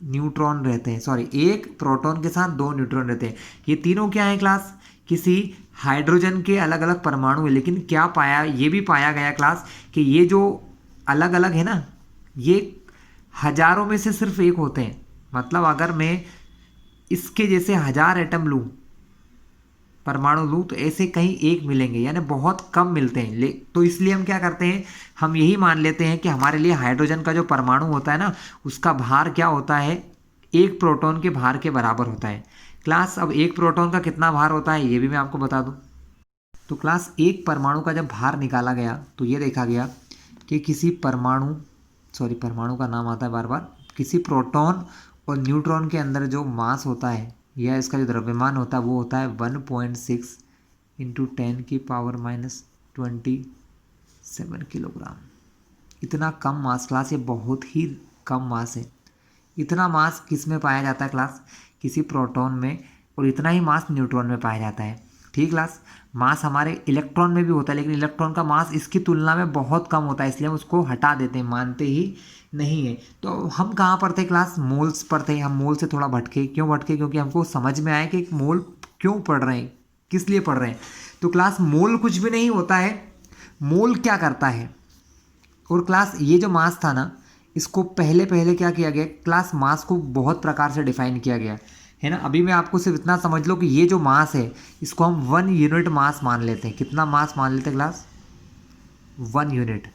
न्यूट्रॉन रहते हैं, सॉरी, एक प्रोटॉन के साथ दो न्यूट्रॉन रहते हैं। ये तीनों क्या है क्लास? किसी हाइड्रोजन के अलग अलग परमाणु है। लेकिन क्या पाया, ये भी पाया गया क्लास कि ये जो अलग अलग है ना, ये हजारों में से सिर्फ एक होते हैं। मतलब अगर मैं इसके जैसे 1000 एटम लूँ, परमाणु लूँ, तो ऐसे कहीं एक मिलेंगे, यानी बहुत कम मिलते हैं। तो इसलिए हम क्या करते हैं, हम यही मान लेते हैं कि हमारे लिए हाइड्रोजन का जो परमाणु होता है ना, उसका भार क्या होता है? एक प्रोटॉन के भार के बराबर होता है क्लास। अब एक प्रोटॉन का कितना भार होता है ये भी मैं आपको बता दूं। तो क्लास एक परमाणु का जब भार निकाला गया तो ये देखा गया कि किसी परमाणु, सॉरी परमाणु का नाम आता है बार बार, किसी प्रोटॉन और न्यूट्रॉन के अंदर जो मास होता है या इसका जो द्रव्यमान होता है वो होता है 1.6 इंटू 10 की पावर -27 किलोग्राम। इतना कम मास क्लास, ये बहुत ही कम मास है। इतना मास किस में पाया जाता है क्लास? किसी प्रोटॉन में, और इतना ही मास न्यूट्रॉन में पाया जाता है। ठीक क्लास, मास हमारे इलेक्ट्रॉन में भी होता है, लेकिन इलेक्ट्रॉन का मास इसकी तुलना में बहुत कम होता है, इसलिए हम उसको हटा देते हैं, मानते ही नहीं है। तो हम कहाँ पर थे क्लास? मोल्स पर थे। हम मोल से थोड़ा भटके। क्यों भटके? क्योंकि हमको समझ में आया कि मोल क्यों पढ़ रहे हैं, किस लिए पढ़ रहे हैं। तो क्लास मोल कुछ भी नहीं होता है। मोल क्या करता है? और क्लास ये जो मास था ना, इसको पहले पहले क्या किया गया क्लास? मास को बहुत प्रकार से डिफाइन किया गया है ना। अभी मैं आपको सिर्फ इतना समझ लो कि ये जो मास है इसको हम 1 यूनिट मास मान लेते हैं। कितना मास मान लेते हैं क्लास? 1 यूनिट,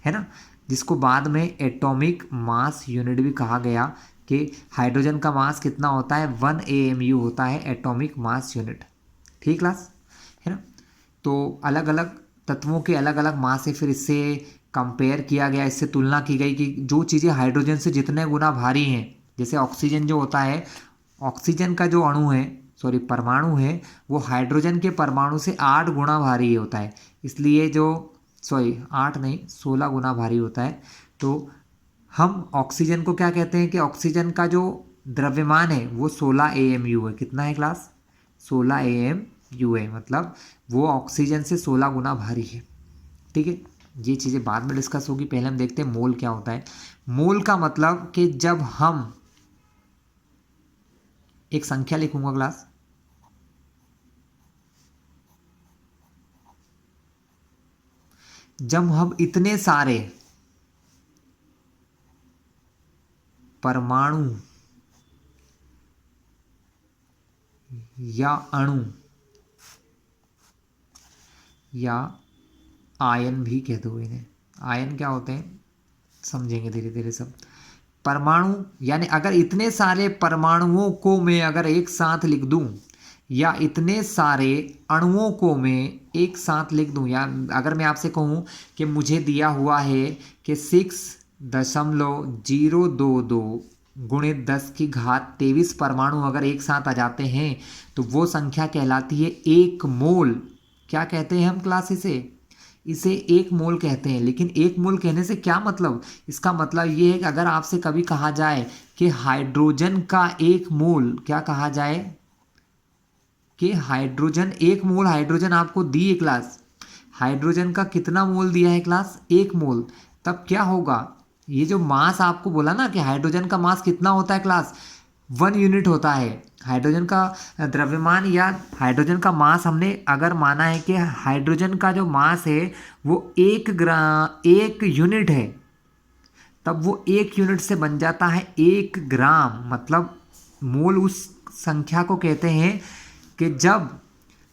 है ना, जिसको बाद में एटॉमिक मास यूनिट भी कहा गया कि हाइड्रोजन का मास कितना होता है? 1 AMU होता है, एटॉमिक मास यूनिट। ठीक क्लास, है ना। तो अलग अलग तत्वों के अलग अलग मास है, फिर इससे कंपेयर किया गया, इससे तुलना की गई कि जो चीज़ें हाइड्रोजन से जितने गुना भारी हैं, जैसे ऑक्सीजन जो होता है, ऑक्सीजन का जो अणु है, सॉरी परमाणु है, वो हाइड्रोजन के परमाणु से 8 गुना भारी होता है। इसलिए जो, सॉरी 8 नहीं 16 गुना भारी होता है। तो हम ऑक्सीजन को क्या कहते हैं कि ऑक्सीजन का जो द्रव्यमान है वो 16 AMU है। कितना है क्लास? 16 AMU है, मतलब वो ऑक्सीजन से 16 गुना भारी है। ठीक है, ये चीज़ें बाद में डिस्कस होगी, पहले हम देखते हैं मोल क्या होता है। मोल का मतलब कि जब हम एक संख्या लिखूंगा क्लास, जब हम इतने सारे परमाणु या अणु या आयन भी कह दो इन्हें, आयन क्या होते हैं समझेंगे धीरे धीरे सब। परमाणु यानी अगर इतने सारे परमाणुओं को मैं अगर एक साथ लिख दूं, या इतने सारे अणुओं को मैं एक साथ लिख दूं, या अगर मैं आपसे कहूं कि मुझे दिया हुआ है कि 6.022 गुणित 10⁻23 परमाणु अगर एक साथ आ जाते हैं तो वो संख्या कहलाती है 1 मोल। क्या कहते हैं हम क्लास? इसे 1 मोल कहते हैं। लेकिन 1 मोल कहने से क्या मतलब? इसका मतलब ये है कि अगर आपसे कभी कहा जाए कि हाइड्रोजन का 1 मोल, क्या कहा जाए कि हाइड्रोजन 1 मोल हाइड्रोजन आपको दी है क्लास, हाइड्रोजन का कितना मोल दिया है क्लास? 1 मोल। तब क्या होगा? ये जो मास आपको बोला ना कि हाइड्रोजन का मास कितना होता है क्लास? 1 यूनिट होता है। हाइड्रोजन का द्रव्यमान या हाइड्रोजन का मास हमने अगर माना है कि हाइड्रोजन का जो मास है वो 1 यूनिट है, तब वो 1 यूनिट से बन जाता है 1 ग्राम। मतलब मोल उस संख्या को कहते हैं कि जब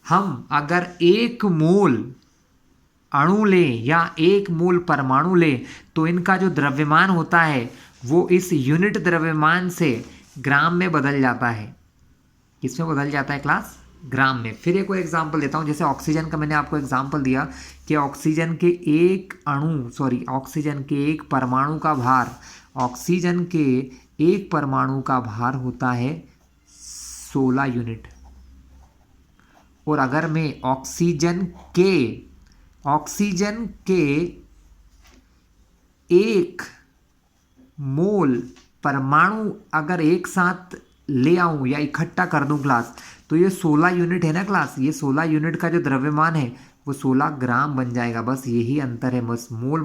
हम अगर 1 मोल अणु लें या 1 मोल परमाणु लें तो इनका जो द्रव्यमान होता है वो इस यूनिट द्रव्यमान से ग्राम में बदल जाता है। किसमें बदल जाता है क्लास? ग्राम में। फिर एक और एग्जांपल देता हूँ, जैसे ऑक्सीजन का मैंने आपको एग्जांपल दिया कि ऑक्सीजन के ऑक्सीजन के एक परमाणु का भार, ऑक्सीजन के एक परमाणु का भार होता है 16 यूनिट। और अगर मैं ऑक्सीजन के 1 मोल परमाणु अगर एक साथ ले आऊं या इकट्ठा कर दूं क्लास, तो ये 16 यूनिट है ना क्लास, ये 16 यूनिट का जो द्रव्यमान है वो 16 ग्राम बन जाएगा। बस यही अंतर है। बस मोल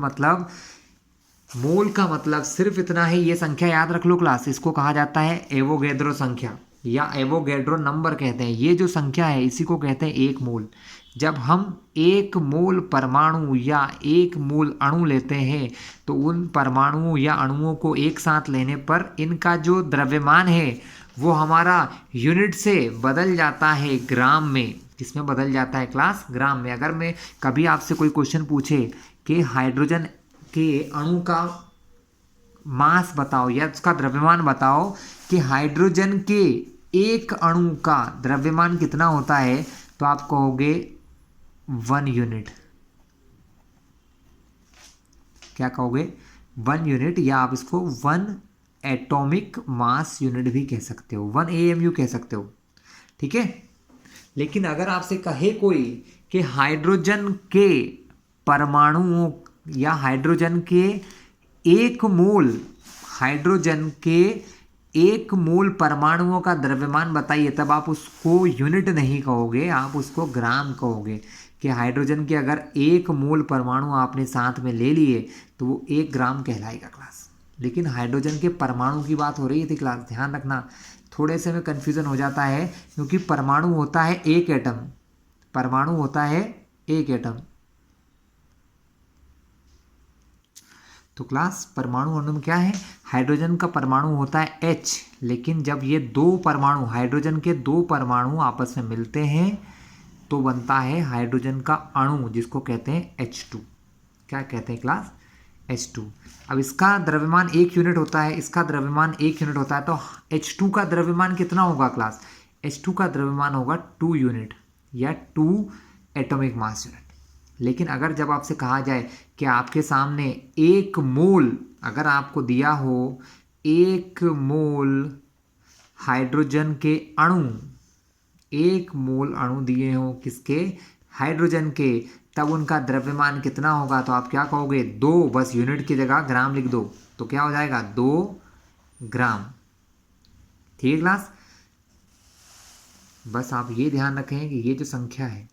का मतलब सिर्फ इतना है। ये संख्या याद रख लो क्लास, इसको कहा जाता है एवोगैड्रो संख्या या एवोगैड्रो नंबर कहते हैं। ये जो संख्या है इसी को कहते हैं 1 मोल। जब हम 1 मोल परमाणु या 1 मोल अणु लेते हैं तो उन परमाणुओं या अणुओं को एक साथ लेने पर इनका जो द्रव्यमान है वो हमारा यूनिट से बदल जाता है ग्राम में। किसमें बदल जाता है क्लास? ग्राम में। अगर मैं कभी आपसे कोई क्वेश्चन पूछे कि हाइड्रोजन के अणु का मास बताओ या उसका द्रव्यमान बताओ कि हाइड्रोजन के एक अणु का द्रव्यमान कितना होता है, तो आप कहोगे 1 यूनिट। क्या कहोगे? 1 यूनिट, या आप इसको 1 एटॉमिक मास यूनिट भी कह सकते हो, 1 AMU कह सकते हो। ठीक है। लेकिन अगर आपसे कहे कोई कि हाइड्रोजन के परमाणुओं या हाइड्रोजन के 1 मोल परमाणुओं का द्रव्यमान बताइए, तब आप उसको यूनिट नहीं कहोगे, आप उसको ग्राम कहोगे। कि हाइड्रोजन के अगर 1 मोल परमाणु आपने साथ में ले लिए तो वो 1 ग्राम कहलाएगा क्लास। लेकिन हाइड्रोजन के परमाणु की बात हो रही थी क्लास, ध्यान रखना। थोड़े से में कन्फ्यूज़न हो जाता है क्योंकि परमाणु होता है 1 एटम, परमाणु होता है 1 एटम। तो क्लास परमाणु अणु में क्या है? हाइड्रोजन का परमाणु होता है H, लेकिन जब ये 2 परमाणु, हाइड्रोजन के 2 परमाणु आपस में मिलते हैं तो बनता है हाइड्रोजन का अणु, जिसको कहते हैं H2। क्या कहते हैं क्लास? H2। अब इसका द्रव्यमान 1 यूनिट होता है, इसका द्रव्यमान 1 यूनिट होता है, तो H2 का द्रव्यमान कितना होगा क्लास? H2 का द्रव्यमान होगा 2 यूनिट या 2 एटॉमिक मास यूनिट। लेकिन अगर जब आपसे कहा जाए कि आपके सामने एक मोल अगर आपको दिया हो, एक मोल हाइड्रोजन के अणु, एक मोल अणु दिए हो किसके, हाइड्रोजन के, तब उनका द्रव्यमान कितना होगा, तो आप क्या कहोगे, 2, बस यूनिट की जगह ग्राम लिख दो, तो क्या हो जाएगा 2 ग्राम। ठीक है क्लास, बस आप ये ध्यान रखें कि ये जो संख्या है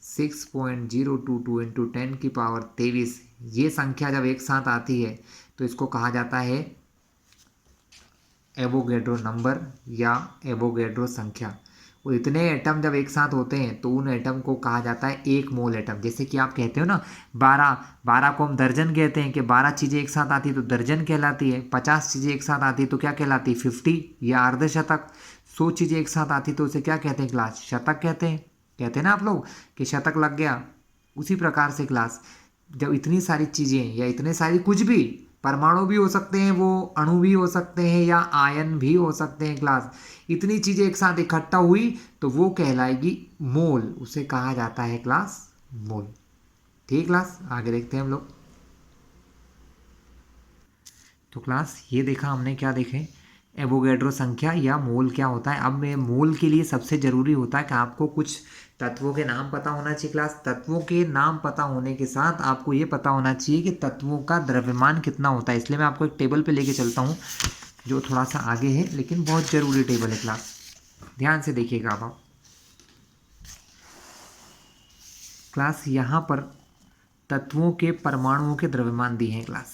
6.022 इंटू 10⁻23, ये संख्या जब एक साथ आती है तो इसको कहा जाता है एवोगैड्रो नंबर या एवोगैड्रो संख्या। और इतने एटम जब एक साथ होते हैं तो उन एटम को कहा जाता है एक मोल एटम। जैसे कि आप कहते हो ना 12 को हम दर्जन कहते हैं कि 12 चीज़ें एक साथ आती तो दर्जन कहलाती है, 50 चीज़ें एक साथ आती तो क्या कहलाती, 50 या अर्धशतक, 100 चीज़ें एक साथ आती तो उसे क्या कहते हैं क्लास, शतक कहते हैं ना आप लोग कि शतक लग गया। उसी प्रकार से क्लास जब इतनी सारी चीज़ें या इतने सारी कुछ भी, परमाणु भी हो सकते हैं, वो अणु भी हो सकते हैं या आयन भी हो सकते हैं क्लास, इतनी चीज़ें एक साथ इकट्ठा हुई तो वो कहलाएगी मोल, उसे कहा जाता है क्लास मोल। ठीक क्लास, आगे देखते हैं हम लोग। तो क्लास ये देखा हमने, क्या देखें, एवोगैड्रो संख्या या मोल क्या होता है। अब मैं मोल के लिए सबसे ज़रूरी होता है कि आपको कुछ तत्वों के नाम पता होना चाहिए क्लास। तत्वों के नाम पता होने के साथ आपको ये पता होना चाहिए कि तत्वों का द्रव्यमान कितना होता है। इसलिए मैं आपको एक टेबल पे लेके चलता हूँ जो थोड़ा सा आगे है लेकिन बहुत ज़रूरी टेबल है क्लास, ध्यान से देखिएगा आप। क्लास यहाँ पर तत्वों के परमाणुओं के द्रव्यमान दिए हैं क्लास,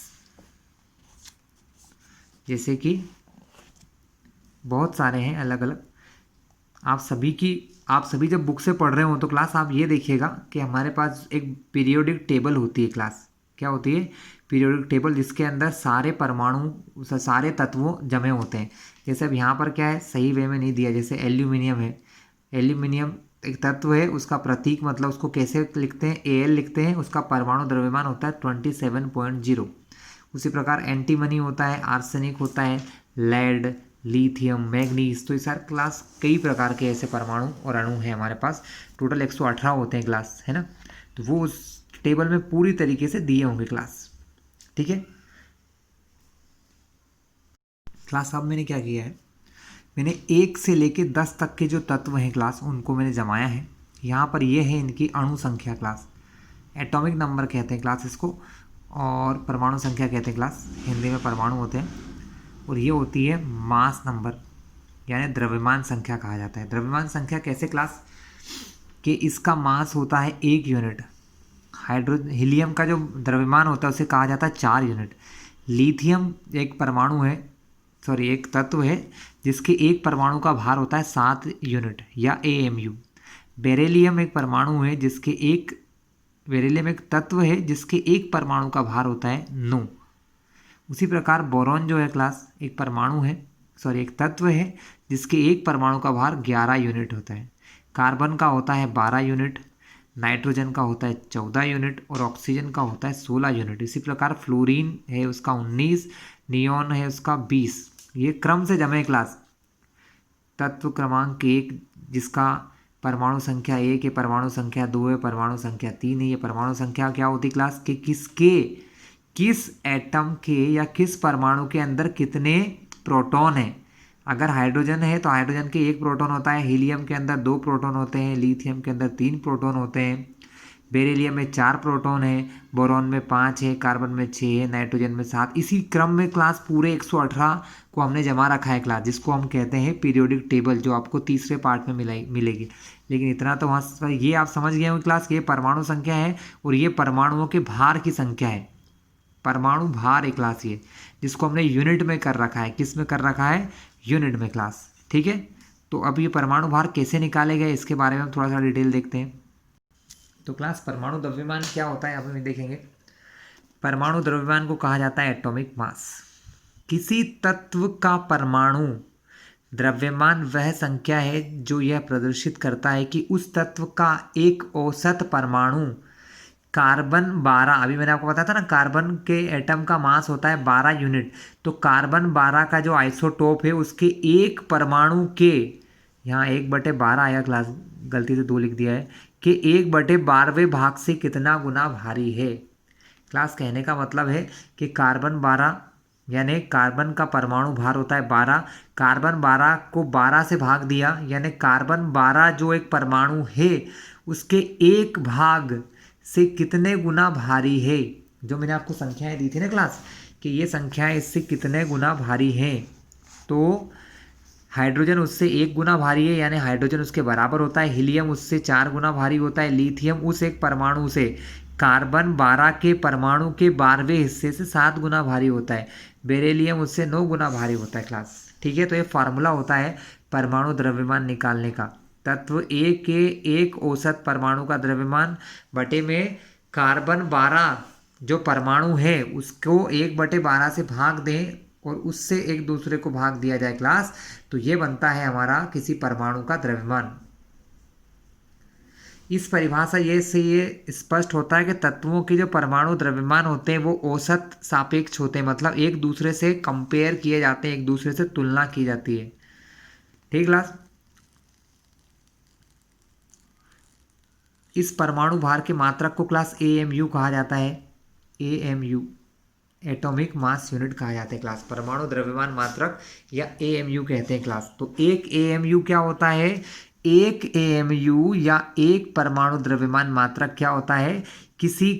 जैसे कि बहुत सारे हैं अलग अलग। आप सभी जब बुक से पढ़ रहे हो तो क्लास आप ये देखिएगा कि हमारे पास एक पीरियोडिक टेबल होती है क्लास। क्या होती है, पीरियोडिक टेबल, जिसके अंदर सारे परमाणु सारे तत्वों जमे होते हैं। जैसे अब यहाँ पर क्या है, सही वे में नहीं दिया, जैसे एल्यूमिनियम है, एल्यूमिनियम एक तत्व है, उसका प्रतीक मतलब उसको कैसे लिखते हैं, Al लिखते हैं, उसका परमाणु द्रव्यमान होता है 27.0। उसी प्रकार एंटीमनी होता है, आर्सेनिक होता है, लेड, लिथियम, मैग्नीज। तो इस सारे क्लास कई प्रकार के ऐसे परमाणु और अणु हैं हमारे पास, टोटल 118 होते हैं क्लास, है ना। तो वो उस टेबल में पूरी तरीके से दिए होंगे क्लास। ठीक है क्लास, अब मैंने क्या किया है, मैंने 1 से लेके 10 तक के जो तत्व हैं क्लास उनको मैंने जमाया है। यहाँ पर ये है इनकी अणु संख्या क्लास, एटॉमिक नंबर कहते हैं क्लास इसको, और परमाणु संख्या कहते हैं क्लास, हिंदी में परमाणु होते हैं। और ये होती है मास नंबर, यानी द्रव्यमान संख्या कहा जाता है। द्रव्यमान संख्या कैसे क्लास, कि इसका मास होता है 1 यूनिट। हीलियम का जो द्रव्यमान होता है उसे कहा जाता है 4 यूनिट। लिथियम एक परमाणु है, सॉरी एक तत्व है, जिसके एक परमाणु का भार होता है 7 यूनिट या AMU। बेरिलियम एक परमाणु है जिसके एक बेरिलियम एक तत्व है जिसके एक परमाणु का भार होता है 9। उसी प्रकार बोरॉन जो है क्लास एक परमाणु है, सॉरी एक तत्व है, जिसके एक परमाणु का भार 11 यूनिट होता है। कार्बन का होता है 12 यूनिट, नाइट्रोजन का होता है 14 यूनिट और ऑक्सीजन का होता है 16 यूनिट। इसी प्रकार फ्लोरीन है उसका 19, नियॉन है उसका 20। ये क्रम से जमे क्लास। तत्व क्रमांक 1 जिसका परमाणु संख्या 1 है, परमाणु संख्या 2 है, परमाणु संख्या 3 है। ये परमाणु संख्या क्या होती क्लास, कि किस एटम के या किस परमाणु के अंदर कितने प्रोटॉन हैं। अगर हाइड्रोजन है तो हाइड्रोजन के 1 प्रोटॉन होता है, हीलियम के अंदर 2 प्रोटॉन होते हैं, लिथियम के अंदर 3 प्रोटॉन होते हैं, बेरिलियम में 4 प्रोटॉन है, बोरॉन में 5 है, कार्बन में 6 है, नाइट्रोजन में 7। इसी क्रम में क्लास पूरे 118 को हमने जमा रखा है क्लास, जिसको हम कहते हैं पीरियोडिक टेबल, जो आपको तीसरे पार्ट में मिलेगी। लेकिन इतना तो वहाँ ये आप समझ गए होंगे क्लास, ये परमाणु संख्या है और ये परमाणुओं के भार की संख्या है। परमाणु भार एक क्लास ये, जिसको हमने यूनिट में कर रखा है। किस में कर रखा है, यूनिट में क्लास। ठीक है, तो अब ये परमाणु भार कैसे निकाले गए इसके बारे में हम थोड़ा सा डिटेल देखते हैं। तो क्लास परमाणु द्रव्यमान क्या होता है, आप देखेंगे। परमाणु द्रव्यमान को कहा जाता है एटॉमिक मास। किसी तत्व का परमाणु द्रव्यमान वह संख्या है जो यह प्रदर्शित करता है कि उस तत्व का एक औसत परमाणु कार्बन 12, अभी मैंने आपको बताया था ना, कार्बन के एटम का मास होता है 12 यूनिट। तो कार्बन 12 का जो आइसोटोप है उसके एक परमाणु के, यहाँ 1/12 आया क्लास, गलती से 2 लिख दिया है, कि 1/12वें भाग से कितना गुना भारी है। क्लास कहने का मतलब है कि कार्बन 12 यानी कार्बन का परमाणु भार होता है 12, कार्बन 12 को 12 से भाग दिया यानी कार्बन 12 जो एक परमाणु है उसके एक भाग से कितने गुना भारी है। जो मैंने आपको संख्याएं दी थी ना क्लास कि ये संख्याएं इससे कितने गुना भारी हैं, तो हाइड्रोजन उससे 1 गुना भारी है यानी हाइड्रोजन उसके बराबर होता है, हीलियम उससे 4 गुना भारी होता है, लिथियम उस एक परमाणु से कार्बन 12 के परमाणु के 12वें हिस्से से 7 गुना भारी होता है, बेरिलियम उससे 9 गुना भारी होता है क्लास। ठीक है, तो ये फार्मूला होता है परमाणु द्रव्यमान निकालने का। तत्व ए के एक औसत परमाणु का द्रव्यमान बटे में कार्बन 12 जो परमाणु है उसको 1/12 से भाग दें और उससे एक दूसरे को भाग दिया जाए क्लास, तो ये बनता है हमारा किसी परमाणु का द्रव्यमान। इस परिभाषा से ये स्पष्ट होता है कि तत्वों के जो परमाणु द्रव्यमान होते हैं वो औसत सापेक्ष होते हैं, मतलब एक दूसरे से कंपेयर किए जाते हैं, एक दूसरे से तुलना की जाती है। ठीक क्लास। इस परमाणु भार के मात्रक को क्लास AMU कहा जाता है। AMU एटॉमिक मास यूनिट कहा जाता है क्लास, परमाणु द्रव्यमान मात्रक या AMU कहते हैं क्लास। तो एक AMU क्या होता है, एक AMU या एक परमाणु द्रव्यमान मात्रक क्या होता है, किसी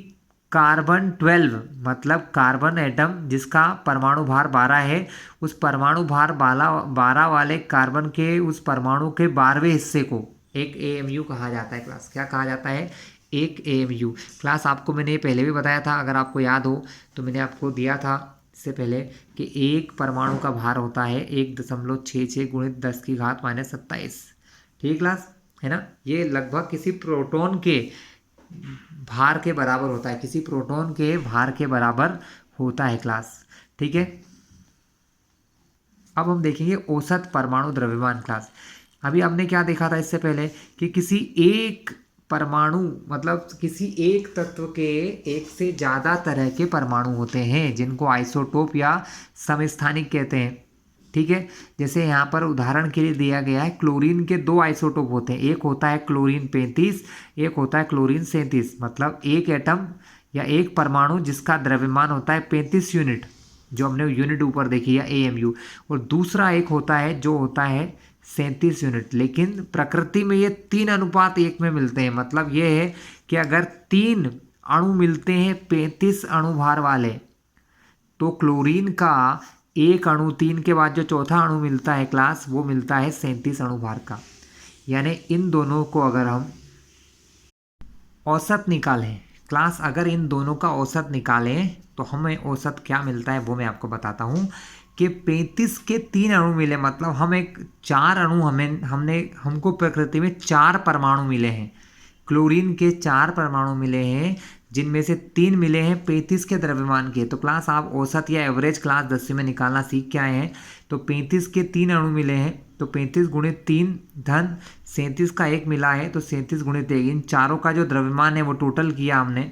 कार्बन 12 मतलब कार्बन एटम जिसका परमाणु भार 12 है उस परमाणु भार 12 वाले कार्बन के उस परमाणु के 12वें हिस्से को एक AMU कहा जाता है क्लास। क्या कहा जाता है, एक AMU। क्लास आपको मैंने पहले भी बताया था, अगर आपको याद हो तो मैंने आपको दिया था इससे पहले कि एक परमाणु का भार होता है 1.66 गुणित 10⁻⁻27। ठीक क्लास, है ना। ये लगभग किसी प्रोटॉन के भार के बराबर होता है, किसी प्रोटॉन के भार के बराबर होता है क्लास। ठीक है, अब हम देखेंगे औसत परमाणु द्रव्यमान क्लास। अभी हमने क्या देखा था इससे पहले कि किसी एक परमाणु मतलब किसी एक तत्व के एक से ज़्यादा तरह के परमाणु होते हैं जिनको आइसोटोप या समस्थानिक कहते हैं। ठीक है, जैसे यहाँ पर उदाहरण के लिए दिया गया है क्लोरीन के 2 आइसोटोप होते हैं, एक होता है क्लोरीन 35, एक होता है क्लोरीन 37, मतलब एक एटम या एक परमाणु जिसका द्रव्यमान होता है 35 यूनिट, जो हमने यूनिट ऊपर देखी है AMU, और दूसरा एक होता है जो होता है 37 यूनिट। लेकिन प्रकृति में ये 3:1 में मिलते हैं, मतलब ये है कि अगर 3 अणु मिलते हैं 35 अणु भार वाले तो क्लोरीन का एक अणु 3 के बाद जो चौथा अणु मिलता है क्लास वो मिलता है 37 अणु भार का। यानी इन दोनों को अगर हम औसत निकालें क्लास, अगर इन दोनों का औसत निकालें तो हमें औसत क्या मिलता है वो मैं आपको बताता हूँ कि 35 के 3 अणु मिले, मतलब हम एक 4 अणु हमको प्रकृति में 4 परमाणु मिले हैं, क्लोरीन के 4 परमाणु मिले हैं जिनमें से 3 मिले हैं 35 के द्रव्यमान के। तो क्लास आप औसत या एवरेज क्लास 10वीं में निकालना सीख के आए हैं। तो 35 के 3 अणु मिले हैं तो 35 गुणित 3 धन 37 का एक मिला है तो 37 गुणित 1, इन चारों का जो द्रव्यमान है वो टोटल किया हमने,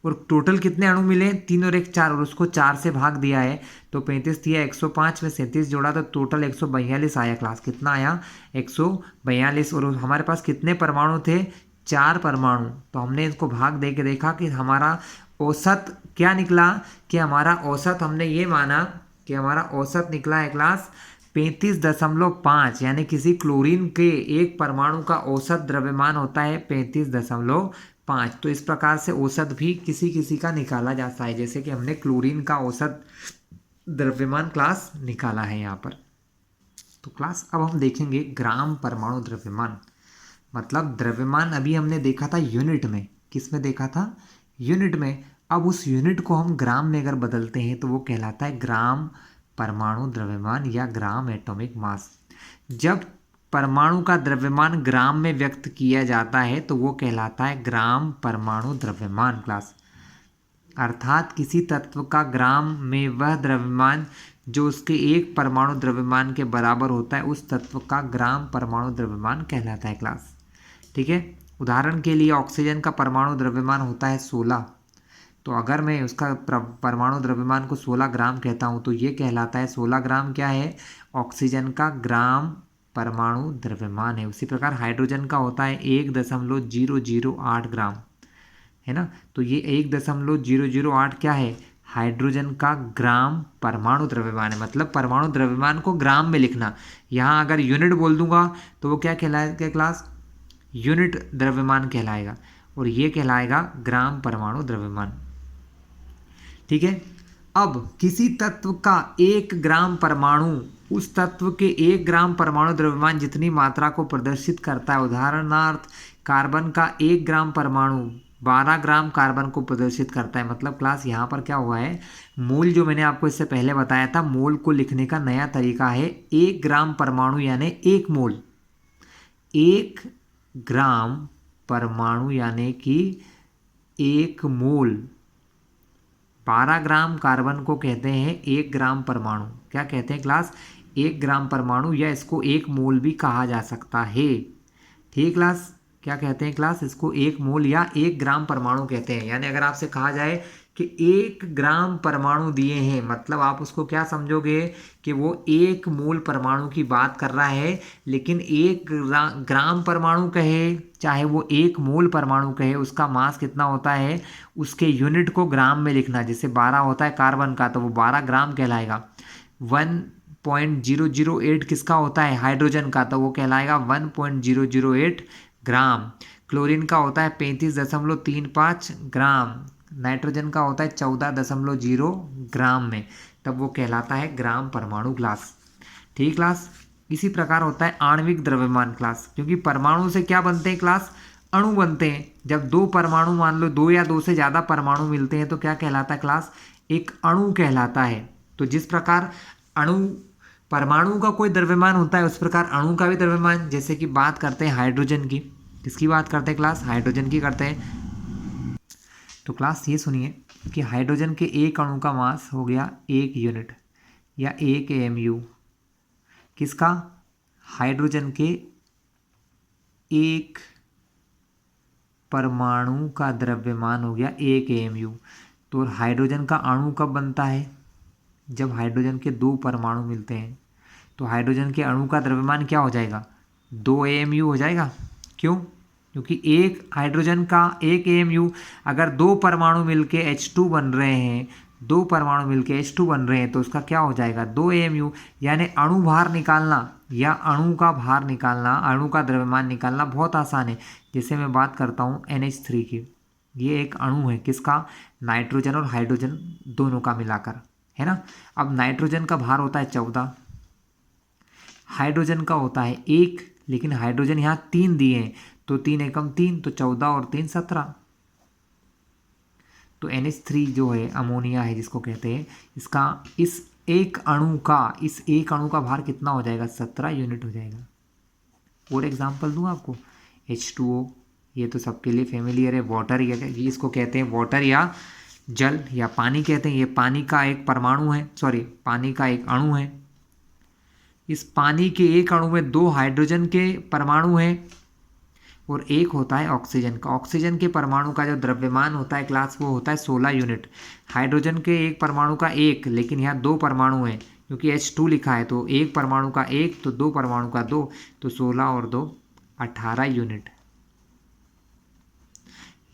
और टोटल कितने अणु मिले 3 और 1 4, और उसको 4 से भाग दिया है तो 35 दिया 105 में 37 जोड़ा तो टोटल 142 आया क्लास। कितना आया 142। और हमारे पास कितने परमाणु थे 4 परमाणु, तो हमने इसको भाग दे के देखा कि हमारा औसत क्या निकला, कि हमारा औसत हमने ये माना कि हमारा औसत निकला है क्लास 35.5, यानी किसी क्लोरीन के एक परमाणु का औसत द्रव्यमान होता है 35.5। तो इस प्रकार से औसत भी किसी किसी का निकाला जाता है, जैसे कि हमने क्लोरीन का औसत द्रव्यमान क्लास निकाला है यहाँ पर। तो क्लास अब हम देखेंगे ग्राम परमाणु द्रव्यमान, मतलब द्रव्यमान अभी हमने देखा था यूनिट में, किस में देखा था यूनिट में, अब उस यूनिट को हम ग्राम में अगर बदलते हैं तो वो कहलाता है ग्राम परमाणु द्रव्यमान या ग्राम एटॉमिक मास। जब परमाणु का द्रव्यमान ग्राम में व्यक्त किया जाता है तो वो कहलाता है ग्राम परमाणु द्रव्यमान क्लास। अर्थात किसी तत्व का ग्राम में वह द्रव्यमान जो उसके एक परमाणु द्रव्यमान के बराबर होता है उस तत्व का ग्राम परमाणु द्रव्यमान कहलाता है क्लास। ठीक है, उदाहरण के लिए ऑक्सीजन का परमाणु द्रव्यमान होता है 16, तो अगर मैं उसका परमाणु द्रव्यमान को 16 ग्राम कहता हूँ तो ये कहलाता है 16 ग्राम क्या है ऑक्सीजन का ग्राम परमाणु द्रव्यमान है। उसी प्रकार हाइड्रोजन का होता है 1.008 ग्राम, है ना। तो ये 1.008 क्या है, हाइड्रोजन का ग्राम परमाणु द्रव्यमान है। मतलब परमाणु द्रव्यमान को ग्राम में लिखना। यहाँ अगर यूनिट बोल दूंगा तो वो क्या कहलाएगा क्लास, यूनिट द्रव्यमान कहलाएगा, और ये कहलाएगा ग्राम परमाणु द्रव्यमान। ठीक है। अब किसी तत्व का 1 ग्राम परमाणु उस तत्व के 1 ग्राम परमाणु द्रव्यमान जितनी मात्रा को प्रदर्शित करता है। उदाहरणार्थ कार्बन का 1 ग्राम परमाणु 12 ग्राम कार्बन को प्रदर्शित करता है। मतलब क्लास यहाँ पर क्या हुआ है, मोल जो मैंने आपको इससे पहले बताया था, मोल को लिखने का नया तरीका है 1 ग्राम परमाणु यानी 1 मोल। 1 ग्राम परमाणु यानी कि 1 मोल। 12 ग्राम कार्बन को कहते हैं 1 ग्राम परमाणु। क्या कहते हैं क्लास, 1 ग्राम परमाणु, या इसको 1 मोल भी कहा जा सकता है। ठीक क्लास, क्या कहते हैं क्लास, इसको 1 मोल या 1 ग्राम परमाणु कहते हैं। यानी अगर आपसे कहा जाए कि 1 ग्राम परमाणु दिए हैं, मतलब आप उसको क्या समझोगे कि वो 1 मोल परमाणु की बात कर रहा है। लेकिन 1 ग्राम परमाणु कहे चाहे वो 1 मोल परमाणु कहे, उसका मास कितना होता है, उसके यूनिट को ग्राम में लिखना। जैसे 12 होता है कार्बन का, तो वो 12 ग्राम कहलाएगा। 1.008 किसका होता है, हाइड्रोजन का, तो वो कहलाएगा 1.008 ग्राम। क्लोरीन का होता है 35.35 ग्राम। नाइट्रोजन का होता है 14.0 ग्राम में, तब वो कहलाता है ग्राम परमाणु क्लास। ठीक क्लास। इसी प्रकार होता है आणविक द्रव्यमान क्लास, क्योंकि परमाणु से क्या बनते हैं क्लास, अणु बनते हैं। जब 2 परमाणु, मान लो 2 या 2 से ज़्यादा परमाणु मिलते हैं तो क्या कहलाता है क्लास, एक अणु कहलाता है। तो जिस प्रकार अणु, परमाणु का कोई द्रव्यमान होता है, उस प्रकार अणु का भी द्रव्यमान। जैसे कि बात करते हैं हाइड्रोजन की, किसकी बात करते हैं क्लास, हाइड्रोजन की करते हैं। तो क्लास ये सुनिए कि हाइड्रोजन के 1 अणु का मास हो गया 1 यूनिट या 1 AMU। किसका, हाइड्रोजन के 1 परमाणु का द्रव्यमान हो गया 1 AMU। तो हाइड्रोजन का अणु कब बनता है, जब हाइड्रोजन के 2 परमाणु मिलते हैं। तो हाइड्रोजन के अणु का द्रव्यमान क्या हो जाएगा, 2 AMU हो जाएगा। क्यों, क्योंकि एक हाइड्रोजन का 1 AMU, अगर 2 परमाणु मिलके H2 बन रहे हैं, 2 परमाणु मिलके H2 बन रहे हैं, तो उसका क्या हो जाएगा 2 AMU। यानी अणु भार निकालना या अणु का भार निकालना, अणु का द्रव्यमान निकालना बहुत आसान है। जैसे मैं बात करता हूँ NH3 की, ये एक अणु है किसका, नाइट्रोजन और हाइड्रोजन दोनों का मिलाकर, है ना। अब नाइट्रोजन का भार होता है 14, हाइड्रोजन का होता है 1, लेकिन हाइड्रोजन यहाँ 3 दिए हैं, तो 3 एकम 3, तो 14 और 3 17। तो NH3 जो है अमोनिया है जिसको कहते हैं, इसका इस एक अणु का भार कितना हो जाएगा, 17 यूनिट हो जाएगा। और एग्जांपल दूँ आपको, H2O, ये तो सबके लिए फेमिलियर है। वाटर, ये इसको कहते हैं वाटर या जल या पानी कहते हैं। ये पानी का एक परमाणु है, सॉरी पानी का एक अणु है। इस पानी के एक अणु में 2 हाइड्रोजन के परमाणु हैं और एक होता है ऑक्सीजन का। ऑक्सीजन के परमाणु का जो द्रव्यमान होता है क्लास, वो होता है 16 यूनिट। हाइड्रोजन के एक परमाणु का 1, लेकिन यहाँ 2 परमाणु हैं, क्योंकि H2 लिखा है, तो एक परमाणु का 1 तो 2 परमाणु का 2, तो 16 और 2 18 यूनिट।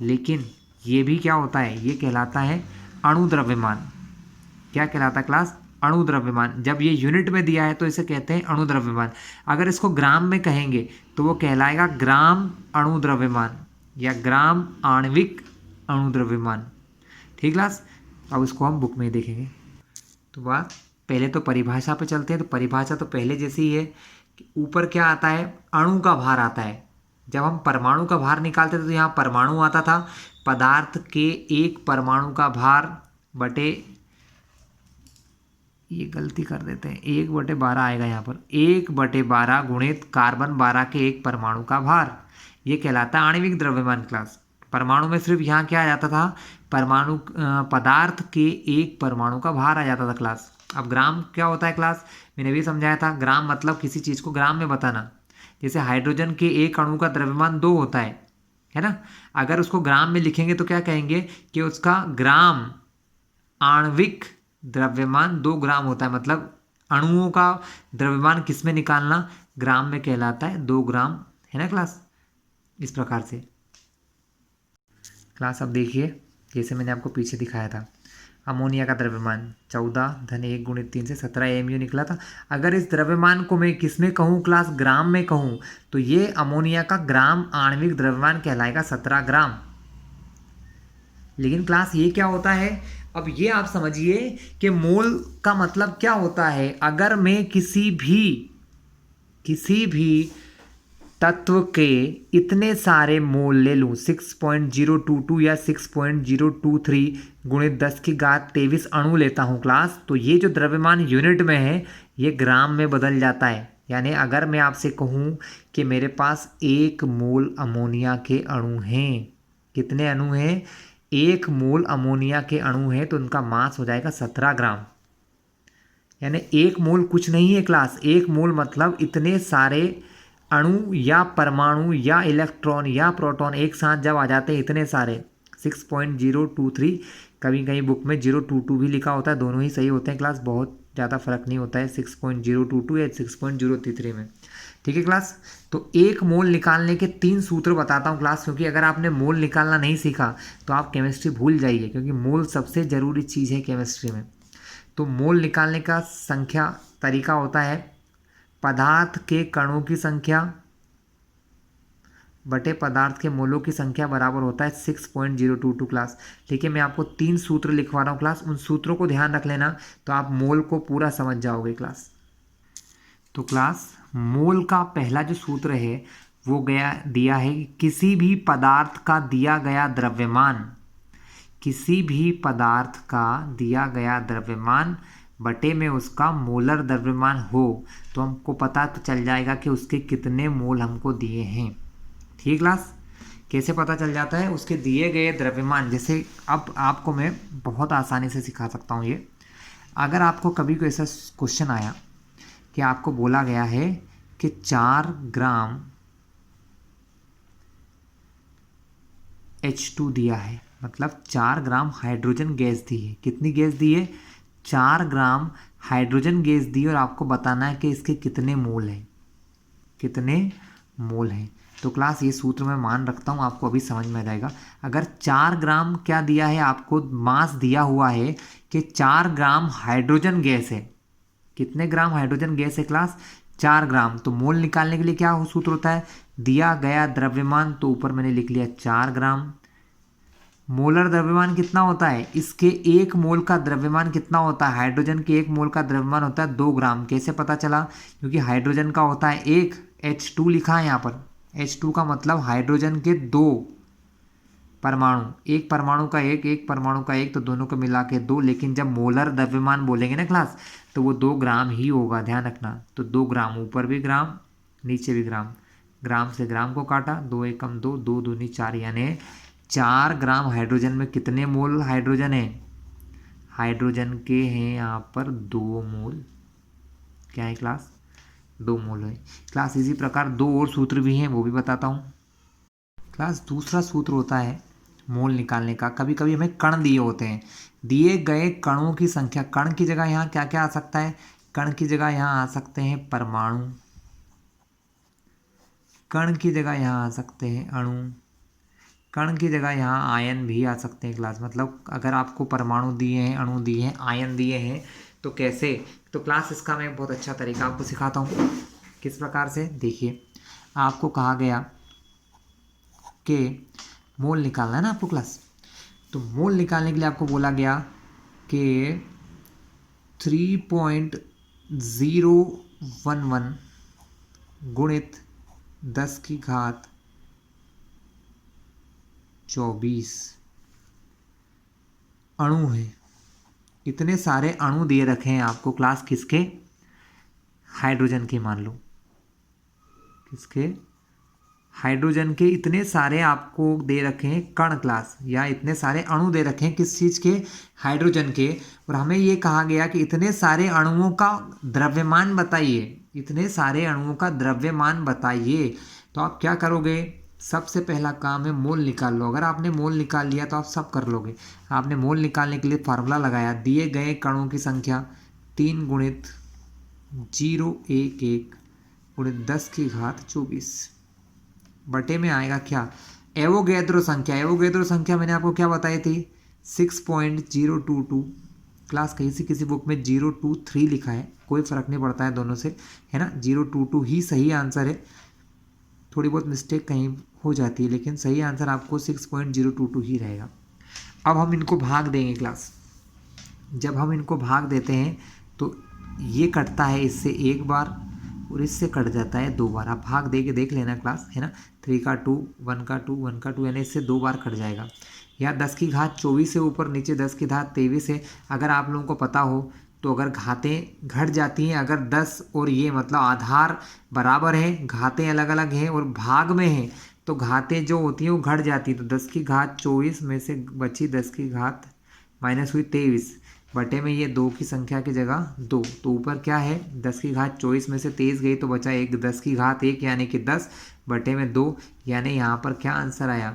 लेकिन ये भी क्या होता है, ये कहलाता है अणु द्रव्यमान। क्या कहलाता है क्लास, अणु द्रव्यमान। जब ये यूनिट में दिया है तो इसे कहते हैं अणु द्रव्यमान। अगर इसको ग्राम में कहेंगे तो वो कहलाएगा ग्राम अणु द्रव्यमान या ग्राम आणविक अणु द्रव्यमान। ठीक क्लास। अब इसको हम बुक में ही देखेंगे। तो बात पहले तो परिभाषा पे चलते हैं। तो परिभाषा तो पहले जैसी ही है कि ऊपर क्या आता है, अणु का भार आता है। जब हम परमाणु का भार निकालते थे तो यहाँ परमाणु आता था, पदार्थ के एक परमाणु का भार बटे, ये गलती कर देते हैं, 1/12 आएगा यहाँ पर, 1/12 गुणित कार्बन 12 के एक परमाणु का भार, ये कहलाता है आणविक द्रव्यमान क्लास। परमाणु में सिर्फ यहाँ क्या आ जाता था, परमाणु पदार्थ के एक परमाणु का भार आ जाता था क्लास। अब ग्राम क्या होता है क्लास, मैंने भी समझाया था। ग्राम मतलब किसी चीज़ को ग्राम में बताना। जैसे हाइड्रोजन के एक अणु का द्रव्यमान 2 होता है ना। अगर उसको ग्राम में लिखेंगे तो क्या कहेंगे कि उसका ग्राम आणविक द्रव्यमान 2 ग्राम होता है। मतलब अणुओं का द्रव्यमान किस में निकालना, ग्राम में कहलाता है 2 ग्राम, है ना क्लास। इस प्रकार से क्लास अब देखिए, जैसे मैंने आपको पीछे दिखाया था, अमोनिया का द्रव्यमान 14 धन 1 गुणित 3 से 17 एमयू निकला था। अगर इस द्रव्यमान को मैं किस में कहूँ क्लास, ग्राम में कहूँ, तो ये अमोनिया का ग्राम आणविक द्रव्यमान कहलाएगा 17 ग्राम। लेकिन क्लास ये क्या होता है, अब ये आप समझिए कि मोल का मतलब क्या होता है। अगर मैं किसी भी तत्व के इतने सारे मोल ले लूँ, 6.022 या 6.023 गुणित 10 की घात 23 अणु लेता हूँ क्लास, तो ये जो द्रव्यमान यूनिट में है ये ग्राम में बदल जाता है। यानी अगर मैं आपसे कहूँ कि मेरे पास 1 मोल अमोनिया के अणु हैं, कितने अणु हैं, 1 मोल अमोनिया के अणु हैं, तो उनका मास हो जाएगा 17 ग्राम। यानी 1 मोल कुछ नहीं है क्लास, 1 मोल मतलब इतने सारे अणु या परमाणु या इलेक्ट्रॉन या प्रोटॉन एक साथ जब आ जाते हैं, इतने सारे 6.023, कभी कहीं बुक में 022 भी लिखा होता है, दोनों ही सही होते हैं क्लास, बहुत ज़्यादा फर्क नहीं होता है 6.022 या 6.033 में। ठीक है क्लास। तो 1 मोल निकालने के 3 सूत्र बताता हूँ क्लास, क्योंकि अगर आपने मोल निकालना नहीं सीखा तो आप केमिस्ट्री भूल जाइए, क्योंकि मोल सबसे ज़रूरी चीज़ है केमिस्ट्री में। तो मोल निकालने का संख्या तरीका होता है पदार्थ के कणों की संख्या बटे पदार्थ के मोलों की संख्या बराबर होता है 6.022 क्लास। ठीक है, मैं आपको 3 सूत्र लिखवा रहा हूँ क्लास, उन सूत्रों को ध्यान रख लेना, तो आप मोल को पूरा समझ जाओगे क्लास। तो क्लास मोल का पहला जो सूत्र है वो दिया है कि किसी भी पदार्थ का दिया गया द्रव्यमान, किसी भी पदार्थ का दिया गया द्रव्यमान बटे में उसका मोलर द्रव्यमान हो, तो हमको पता तो चल जाएगा कि उसके कितने मोल हमको दिए हैं। ठीक क्लास, कैसे पता चल जाता है, उसके दिए गए द्रव्यमान। जैसे अब आपको मैं बहुत आसानी से सिखा सकता हूँ ये। अगर आपको कभी कोई ऐसा क्वेश्चन आया कि आपको बोला गया है कि 4 ग्राम H2 दिया है, मतलब 4 ग्राम हाइड्रोजन गैस दी है। कितनी गैस दी है, 4 ग्राम हाइड्रोजन गैस दी, और आपको बताना है कि इसके कितने मोल हैं, कितने मोल हैं। तो क्लास ये सूत्र मैं मान रखता हूँ, आपको अभी समझ में आ जाएगा। अगर 4 ग्राम क्या दिया है, आपको मास दिया हुआ है कि 4 ग्राम हाइड्रोजन गैस है। कितने ग्राम हाइड्रोजन गैस है क्लास, 4 ग्राम। तो मोल निकालने के लिए क्या सूत्र होता है, दिया गया द्रव्यमान, तो ऊपर मैंने लिख लिया 4 ग्राम। मोलर द्रव्यमान कितना होता है, इसके 1 मोल का द्रव्यमान कितना होता है, हाइड्रोजन के 1 मोल का द्रव्यमान होता है 2 ग्राम। कैसे पता चला, क्योंकि हाइड्रोजन का होता है 1, H2 लिखा है यहाँ पर। H2 का मतलब हाइड्रोजन के 2 परमाणु, एक परमाणु का एक परमाणु का एक, तो दोनों को मिला के 2। लेकिन जब मोलर द्रव्यमान बोलेंगे ना क्लास, तो वो 2 ग्राम ही होगा, ध्यान रखना। तो 2 ग्राम, ऊपर भी ग्राम नीचे भी ग्राम, ग्राम से ग्राम को काटा, 2 एकम 2, 2 दूनी 4, यानी 4 ग्राम हाइड्रोजन में कितने मोल हाइड्रोजन है, हाइड्रोजन के हैं यहाँ पर 2 मोल। क्या है क्लास, 2 मोल है क्लास। इसी प्रकार 2 और सूत्र भी हैं, वो भी बताता हूँ क्लास। दूसरा सूत्र होता है मोल निकालने का, कभी कभी हमें कण दिए होते हैं, दिए गए कणों की संख्या। कण की जगह यहाँ क्या क्या आ सकता है, कण की जगह यहाँ आ सकते हैं परमाणु, कण की जगह यहाँ आ सकते हैं अणु, कण की जगह यहाँ आयन भी आ सकते हैं क्लास। मतलब अगर आपको परमाणु दिए हैं, अणु दिए हैं, आयन दिए हैं, तो कैसे, तो क्लास इसका मैं बहुत अच्छा तरीका आपको सिखाता हूँ। किस प्रकार से, देखिए आपको कहा गया कि मोल निकालना है ना आपको क्लास, तो मोल निकालने के लिए आपको बोला गया कि 3.011 गुणित 10 की घात 24 अणु है। इतने सारे अणु दिए रखे हैं आपको क्लास, किसके, हाइड्रोजन के, मान लो किसके, हाइड्रोजन के इतने सारे आपको दे रखे हैं कण क्लास, या इतने सारे अणु दे रखे हैं किस चीज़ के, हाइड्रोजन के। और हमें ये कहा गया कि इतने सारे अणुओं का द्रव्यमान बताइए, इतने सारे अणुओं का द्रव्यमान बताइए। तो आप क्या करोगे, सबसे पहला काम है मोल निकाल लो। अगर आपने मोल निकाल लिया तो आप सब कर लोगे। आपने मोल निकालने के लिए फार्मूला लगाया, दिए गए कणों की संख्या 3 गुणित 011 10 की घात 24 बटे में आएगा क्या, एवोगैड्रो संख्या। एवोगैड्रो संख्या मैंने आपको क्या बताई थी, 6.022। क्लास कहीं से किसी बुक में 023 लिखा है, कोई फ़र्क नहीं पड़ता है दोनों से, है ना। 022 ही सही आंसर है, थोड़ी बहुत मिस्टेक कहीं हो जाती है, लेकिन सही आंसर आपको 6.022 ही रहेगा। अब हम इनको भाग देंगे क्लास। जब हम इनको भाग देते हैं तो ये कटता है इससे एक बार और इससे कट जाता है 2 बार। आप भाग दे के देख लेना क्लास, है ना। 3 का 2, 1 का 2, 1 का 2, यानी इससे 2 बार कट जाएगा। या 10 की घात 24 से ऊपर नीचे 10 की घात 23 है। अगर आप लोगों को पता हो तो अगर घातें घट जाती हैं, अगर 10 और ये मतलब आधार बराबर है, घातें अलग अलग हैं और भाग में हैं, तो घातें जो होती हैं वो घट जाती हैं। तो 10 की घात 24 में से बची 10 की घात माइनस हुई 23 बटे में ये 2 की संख्या की जगह 2, तो ऊपर क्या है 10 की घात 24 में से 23 गई तो बचा 1, 10 की घात 1 यानी कि 10 बटे में 2, यानी यहाँ पर क्या आंसर आया,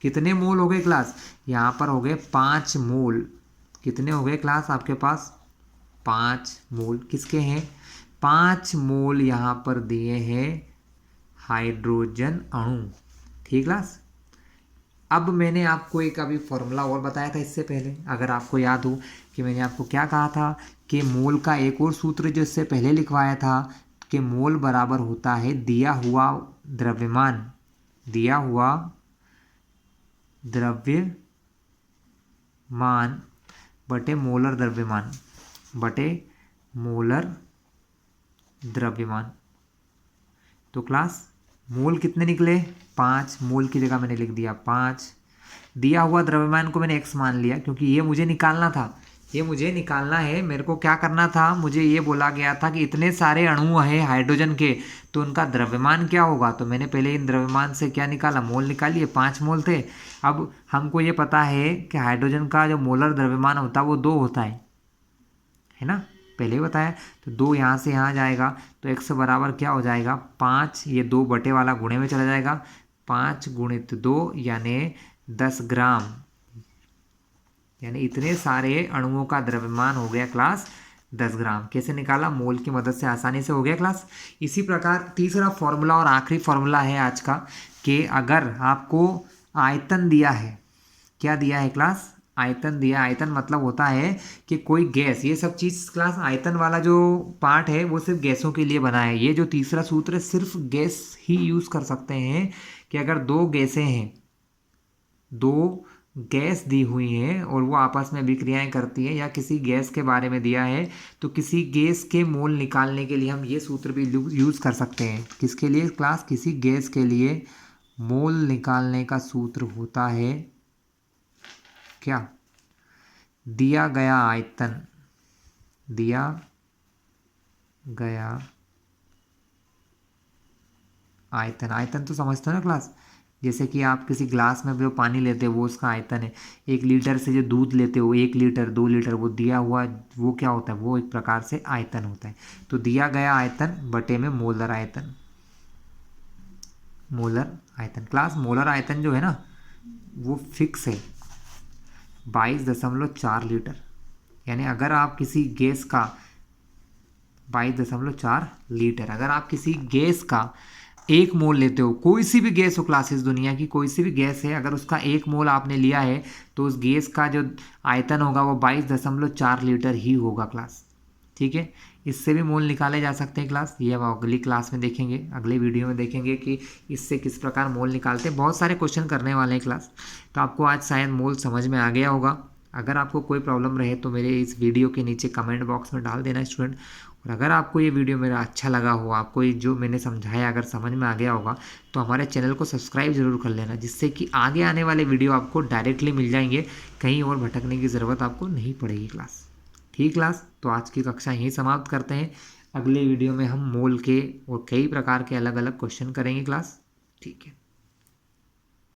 कितने मोल हो गए क्लास, यहाँ पर हो गए 5 मोल। कितने हो गए क्लास आपके पास, 5 मोल। किसके हैं, 5 मोल यहाँ पर दिए हैं हाइड्रोजन अणु। ठीक क्लास। अब मैंने आपको एक अभी फॉर्मूला और बताया था इससे पहले, अगर आपको याद हो कि मैंने आपको क्या कहा था कि मोल का एक और सूत्र जो इससे पहले लिखवाया था कि मोल बराबर होता है दिया हुआ द्रव्यमान, दिया हुआ द्रव्यमान बटे मोलर द्रव्यमान, बटे मोलर द्रव्यमान। तो क्लास मोल कितने निकले, 5। मोल की जगह मैंने लिख दिया 5। दिया हुआ द्रव्यमान को मैंने x मान लिया क्योंकि ये मुझे निकालना था, ये मुझे निकालना है। मेरे को क्या करना था, मुझे ये बोला गया था कि इतने सारे अणु हैं हाइड्रोजन के तो उनका द्रव्यमान क्या होगा, तो मैंने पहले इन द्रव्यमान से क्या निकाला, मोल निकालिए। 5 मोल थे। अब हमको ये पता है कि हाइड्रोजन का जो मोलर द्रव्यमान होता है वो 2 होता है ना, पहले ही बताया। तो 2 यहाँ से यहाँ जाएगा तो x बराबर क्या हो जाएगा 5, ये 2 बटे वाला गुणे में चला जाएगा, 5 गुणित 2 यानी 10 ग्राम, यानी इतने सारे अणुओं का द्रव्यमान हो गया क्लास 10 ग्राम। कैसे निकाला, मोल की मदद से आसानी से हो गया क्लास। इसी प्रकार तीसरा फॉर्मूला और आखिरी फॉर्मूला है आज का कि अगर आपको आयतन दिया है, क्या दिया है क्लास, आयतन दिया। आयतन मतलब होता है कि कोई गैस, ये सब चीज़ क्लास आयतन वाला जो पार्ट है वो सिर्फ गैसों के लिए बना है। ये जो तीसरा सूत्र है सिर्फ गैस ही यूज़ कर सकते हैं कि अगर 2 गैसें हैं, 2 गैस दी हुई हैं और वो आपस में अभिक्रियाएं करती हैं, या किसी गैस के बारे में दिया है तो किसी गैस के मोल निकालने के लिए हम ये सूत्र भी यूज़ कर सकते हैं। किसके लिए क्लास, किसी गैस के लिए मोल निकालने का सूत्र होता है क्या, दिया गया आयतन, दिया गया आयतन। आयतन तो समझते हो ना क्लास, जैसे कि आप किसी ग्लास में जो पानी लेते हो वो उसका आयतन है। 1 लीटर से जो दूध लेते हो 1 लीटर 2 लीटर वो दिया हुआ, वो क्या होता है, वो एक प्रकार से आयतन होता है। तो दिया गया आयतन बटे में मोलर आयतन, मोलर आयतन। क्लास मोलर आयतन जो है ना वो फिक्स है 22.4 लीटर, यानी अगर आप किसी गैस का 22.4 लीटर, अगर आप किसी गैस का 1 मोल लेते हो, कोई सी भी गैस हो क्लासेस, दुनिया की कोई सी भी गैस है, अगर उसका 1 मोल आपने लिया है तो उस गैस का जो आयतन होगा वो 22.4 लीटर ही होगा क्लास। ठीक है, इससे भी मोल निकाले जा सकते हैं क्लास, ये हम अगली क्लास में देखेंगे, अगले वीडियो में देखेंगे कि इससे किस प्रकार मोल निकालते हैं। बहुत सारे क्वेश्चन करने वाले हैं क्लास, तो आपको आज शायद मोल समझ में आ गया होगा। अगर आपको कोई प्रॉब्लम रहे तो मेरे इस वीडियो के नीचे कमेंट बॉक्स में डाल देना स्टूडेंट। और अगर आपको ये वीडियो मेरा अच्छा लगा हो, आपको ये जो मैंने समझाया अगर समझ में आ गया होगा तो हमारे चैनल को सब्सक्राइब जरूर कर लेना, जिससे कि आगे आने वाले वीडियो आपको डायरेक्टली मिल जाएंगे, कहीं और भटकने की ज़रूरत आपको नहीं पड़ेगी क्लास। ठीक क्लास, तो आज की कक्षा यहीं समाप्त करते हैं। अगले वीडियो में हम मोल के और कई प्रकार के अलग अलग क्वेश्चन करेंगे क्लास। ठीक है।